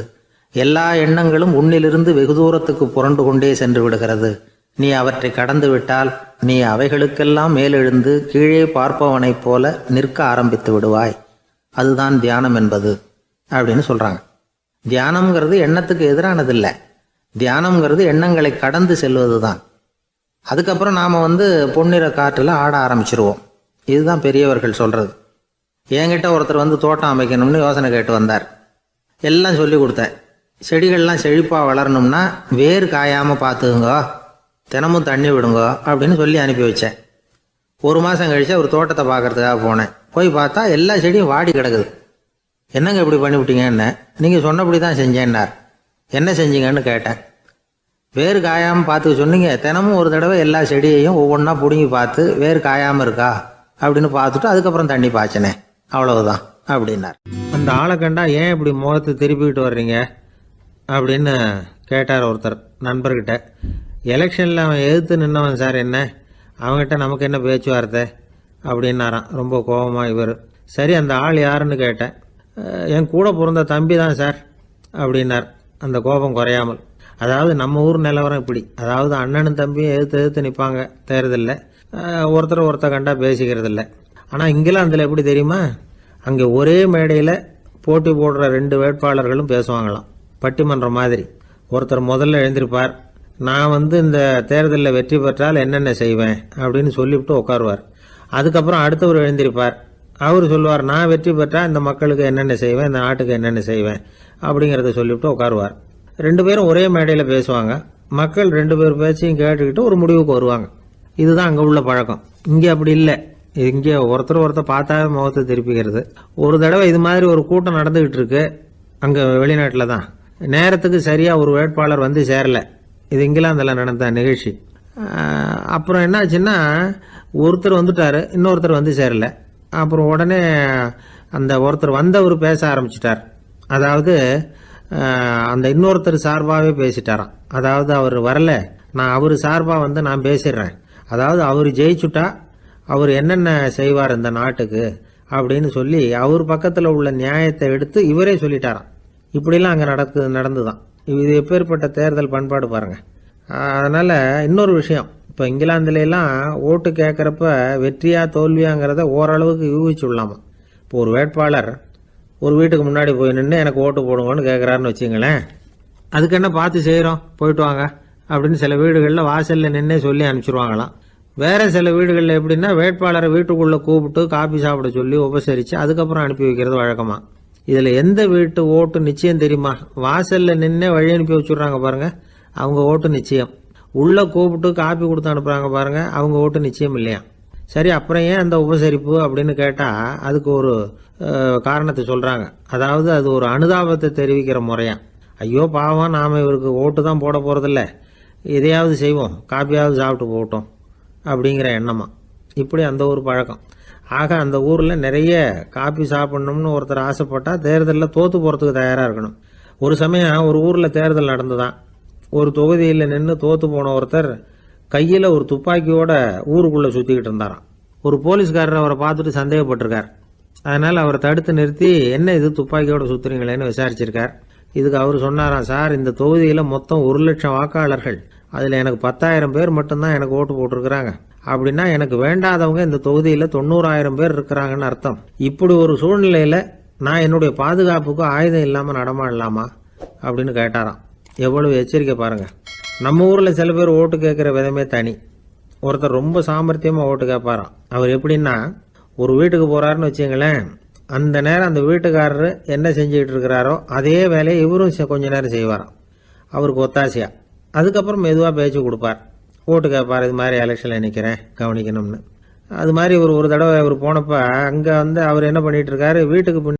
எல்லா எண்ணங்களும் உன்னிலிருந்து வெகு தூரத்துக்கு புரண்டு கொண்டே சென்று விடுகிறது. நீ அவற்றை கடந்து விட்டால் நீ அவைகளுக்கெல்லாம் மேலெழுந்து கீழே பார்ப்பவனைப் போல நிற்க ஆரம்பித்து விடுவாய். அதுதான் தியானம் என்பது அப்படின்னு சொல்றாங்க. தியானம்ங்கிறது எண்ணத்துக்கு எதிரானதில்லை. தியானம்ங்கிறது எண்ணங்களை கடந்து செல்வது தான். அதுக்கப்புறம் நாம் பொன்னிற காற்றில் ஆட ஆரம்பிச்சிருவோம். இதுதான் பெரியவர்கள் சொல்றது. என்கிட்ட ஒருத்தர் தோட்டம் அமைக்கணும்னு யோசனை கேட்டு வந்தார். எல்லாம் சொல்லி கொடுத்தேன். செடிகள்லாம் செழிப்பாக வளரணும்னா வேர் காயாமல் பார்த்துக்குங்க, தினமும் தண்ணி விடுங்க அப்படின்னு சொல்லி அனுப்பி வச்சேன். ஒரு மாதம் கழிச்சு அவர் தோட்டத்தை பார்க்கறதுக்காக போனேன். போய் பார்த்தா எல்லா செடியும் வாடி கிடக்குது. என்னங்க இப்படி பண்ணிவிட்டீங்கன்னு. நீங்கள் சொன்னபடி தான் செஞ்சேன்னார். என்ன செஞ்சீங்கன்னு கேட்டேன். வேர் காயாமல் பார்த்துக்க சொன்னீங்க, தினமும் ஒரு தடவை எல்லா செடியையும் ஒவ்வொன்றா பிடுங்கி பார்த்து வேர் காயாமல் இருக்கா அப்படின்னு பார்த்துட்டு அதுக்கப்புறம் தண்ணி பாய்ச்சனே, அவ்வளவுதான் அப்படின்னார். அந்த ஆளை கண்டா ஏன் இப்படி முகத்தை திருப்பிக்கிட்டு வர்றீங்க அப்படின்னு கேட்டார் ஒருத்தர் நண்பர்கிட்ட. எலெக்ஷனில் அவன் எதிர்த்து நின்னவன் சார், என்ன அவங்ககிட்ட நமக்கு என்ன பேச்சுவார்த்தை அப்படின்னாராம் ரொம்ப கோபமாக இவர். சரி, அந்த ஆள் யாருன்னு கேட்டேன். என் கூட பிறந்த தம்பி தான் சார் அப்படின்னார் அந்த கோபம் குறையாமல். அதாவது நம்ம ஊர் நிலவரம் இப்படி. அதாவது அண்ணனும் தம்பியும் எதிர்த்து நிற்பாங்க தேர்தலில், ஒருத்தர் கண்டா பேசிக்கிறது இல்லை. ஆனால் இங்கிலாந்தில் எப்படி தெரியுமா, அங்கே ஒரே மேடையில் போட்டி போடுற 2 வேட்பாளர்களும் பேசுவாங்களாம், பட்டிமன்றம் மாதிரி. ஒருத்தர் முதல்ல எழுந்திருப்பார், நான் இந்த தேர்தலில் வெற்றி பெற்றால் என்னென்ன செய்வேன் அப்படின்னு சொல்லிவிட்டு உட்காருவார். அதுக்கப்புறம் அடுத்தவர் எழுந்திருப்பார், அவர் சொல்லுவார், நான் வெற்றி பெற்றால் இந்த மக்களுக்கு என்னென்ன செய்வேன், இந்த நாட்டுக்கு என்னென்ன செய்வேன் அப்படிங்கிறத சொல்லிவிட்டு உட்காருவார். 2 பேரும் ஒரே மேடையில் பேசுவாங்க. மக்கள் 2 பேர் பேச்சையும் கேட்டுக்கிட்டு ஒரு முடிவுக்கு வருவாங்க. இதுதான் அங்கே உள்ள பழக்கம். இங்கே அப்படி இல்லை. இங்கே ஒருத்தர் பார்த்தாவே முகத்தை திருப்பிக்கிறது. ஒரு தடவை இது மாதிரி ஒரு கூட்டம் நடந்துகிட்டு இருக்கு அங்கே வெளிநாட்டில் தான். நேரத்துக்கு சரியாக ஒரு வேட்பாளர் சேரலை. இது இங்கிலாந்தில் நடந்த நிகழ்ச்சி. அப்புறம் என்னாச்சுன்னா, ஒருத்தர் வந்துட்டாரு, இன்னொருத்தர் சேரலை. அப்புறம் உடனே அந்த ஒருத்தர் வந்தவர் பேச ஆரம்பிச்சிட்டார். அதாவது அந்த இன்னொருத்தர் சார்பாகவே பேசிட்டாராம். அதாவது அவர் வரல, நான் அவர் சார்பாக நான் பேசிடுறேன். அதாவது அவர் ஜெயிச்சுட்டா அவர் என்னென்ன செய்வார் இந்த நாட்டுக்கு அப்படின்னு சொல்லி அவர் பக்கத்தில் உள்ள நியாயத்தை எடுத்து இவரே சொல்லிட்டாராம். இப்படிலாம் அங்கே நடந்துதான். இது எப்பேற்பட்ட தேர்தல் பண்பாடு பாருங்க. அதனால இன்னொரு விஷயம், இப்போ இங்கிலாந்துலாம் ஓட்டு கேட்குறப்ப வெற்றியா தோல்வியாங்கிறத ஓரளவுக்கு யூகிச்சுடலாமா. இப்போ ஒரு வேட்பாளர் ஒரு வீட்டுக்கு முன்னாடி போய் நின்று எனக்கு ஓட்டு போடுங்கன்னு கேட்குறாருன்னு வச்சுங்களேன், அதுக்கு என்ன பார்த்து செய்கிறோம், போயிட்டு வாங்க அப்படின்னு சில வீடுகளில் வாசலில் நின்னே சொல்லி அனுப்பிச்சிருவாங்களாம். வேற சில வீடுகளில் எப்படின்னா, வேட்பாளரை வீட்டுக்குள்ளே கூப்பிட்டு காபி சாப்பிட சொல்லி உபசரித்து அதுக்கப்புறம் அனுப்பி வைக்கிறது வழக்கமா. இதில் எந்த வீட்டு ஓட்டு நிச்சயம் தெரியுமா? வாசலில் நின்னே வழி அனுப்பி வச்சுடுறாங்க பாருங்க, அவங்க ஓட்டு நிச்சயம். உள்ளே கூப்பிட்டு காப்பி கொடுத்து அனுப்புகிறாங்க பாருங்க, அவங்க ஓட்டு நிச்சயம் இல்லையா. சரி, அப்புறம் ஏன் அந்த உபசரிப்பு அப்படின்னு கேட்டால் அதுக்கு ஒரு காரணத்தை சொல்கிறாங்க. அதாவது அது ஒரு அனுதாபத்தை தெரிவிக்கிற முறையா. ஐயோ பாவம், நாம் இவருக்கு ஓட்டு தான் போட போகிறதில்ல, எதையாவது செய்வோம், காப்பியாவது சாப்பிட்டு போட்டோம் அப்படிங்கிற எண்ணமா. இப்படி அந்த ஊர் பழக்கம். ஆக அந்த ஊரில் நிறைய காப்பி சாப்பிடணும்னு ஒருத்தர் ஆசைப்பட்டால் தேர்தலில் தோற்று போகிறதுக்கு தயாராக இருக்கணும். ஒரு சமயம் ஒரு ஊரில் தேர்தல் நடந்துதான். ஒரு தொகுதியில் நின்று தோற்று போன ஒருத்தர் கையில் ஒரு துப்பாக்கியோட ஊருக்குள்ளே சுற்றிக்கிட்டு இருந்தாராம். ஒரு போலீஸ்காரர் அவரை பார்த்துட்டு சந்தேகப்பட்டிருக்கார். அதனால் அவரை தடுத்து நிறுத்தி, என்ன இது துப்பாக்கியோட சுற்றுறீங்களேன்னு விசாரிச்சிருக்கார். இதுக்கு அவர் சொன்னாராம், சார், இந்த தொகுதியில் மொத்தம் 1,00,000 வாக்காளர்கள், அதில் எனக்கு 10,000 பேர் மட்டும்தான் எனக்கு ஓட்டு போட்டிருக்கிறாங்க. அப்படின்னா எனக்கு வேண்டாதவங்க இந்த தொகுதியில் 90,000 பேர் இருக்கிறாங்கன்னு அர்த்தம். இப்படி ஒரு சூழ்நிலையில் நான் என்னுடைய பாதுகாப்புக்கு ஆயுதம் இல்லாமல் நடமாடலாமா அப்படின்னு கேட்டாராம். எவ்வளவு எச்சரிக்கை பாருங்க. நம்ம ஊரில் சில பேர் ஓட்டு கேட்குற விதமே தனி. ஒருத்தர் ரொம்ப சாமர்த்தியமாக ஓட்டு கேட்பாராம். அவர் எப்படின்னா, ஒரு வீட்டுக்கு போகிறாருன்னு வச்சுங்களேன், அந்த நேரம் அந்த வீட்டுக்காரரு என்ன செஞ்சுக்கிட்டு இருக்கிறாரோ அதே வேலையை இவரும் கொஞ்ச நேரம் செய்வாராம், அவருக்கு ஒத்தாசையா. அதுக்கப்புறம் மெதுவாக பேச்சு கொடுப்பார், ஓட்டு கேட்பார், இது மாதிரி எலெக்ஷனில் நிற்கிறேன் கவனிக்கணும்னு. அது மாதிரி ஒரு தடவை அவர் போனப்போ அங்கே அவர் என்ன பண்ணிட்டு இருக்காரு, வீட்டுக்கு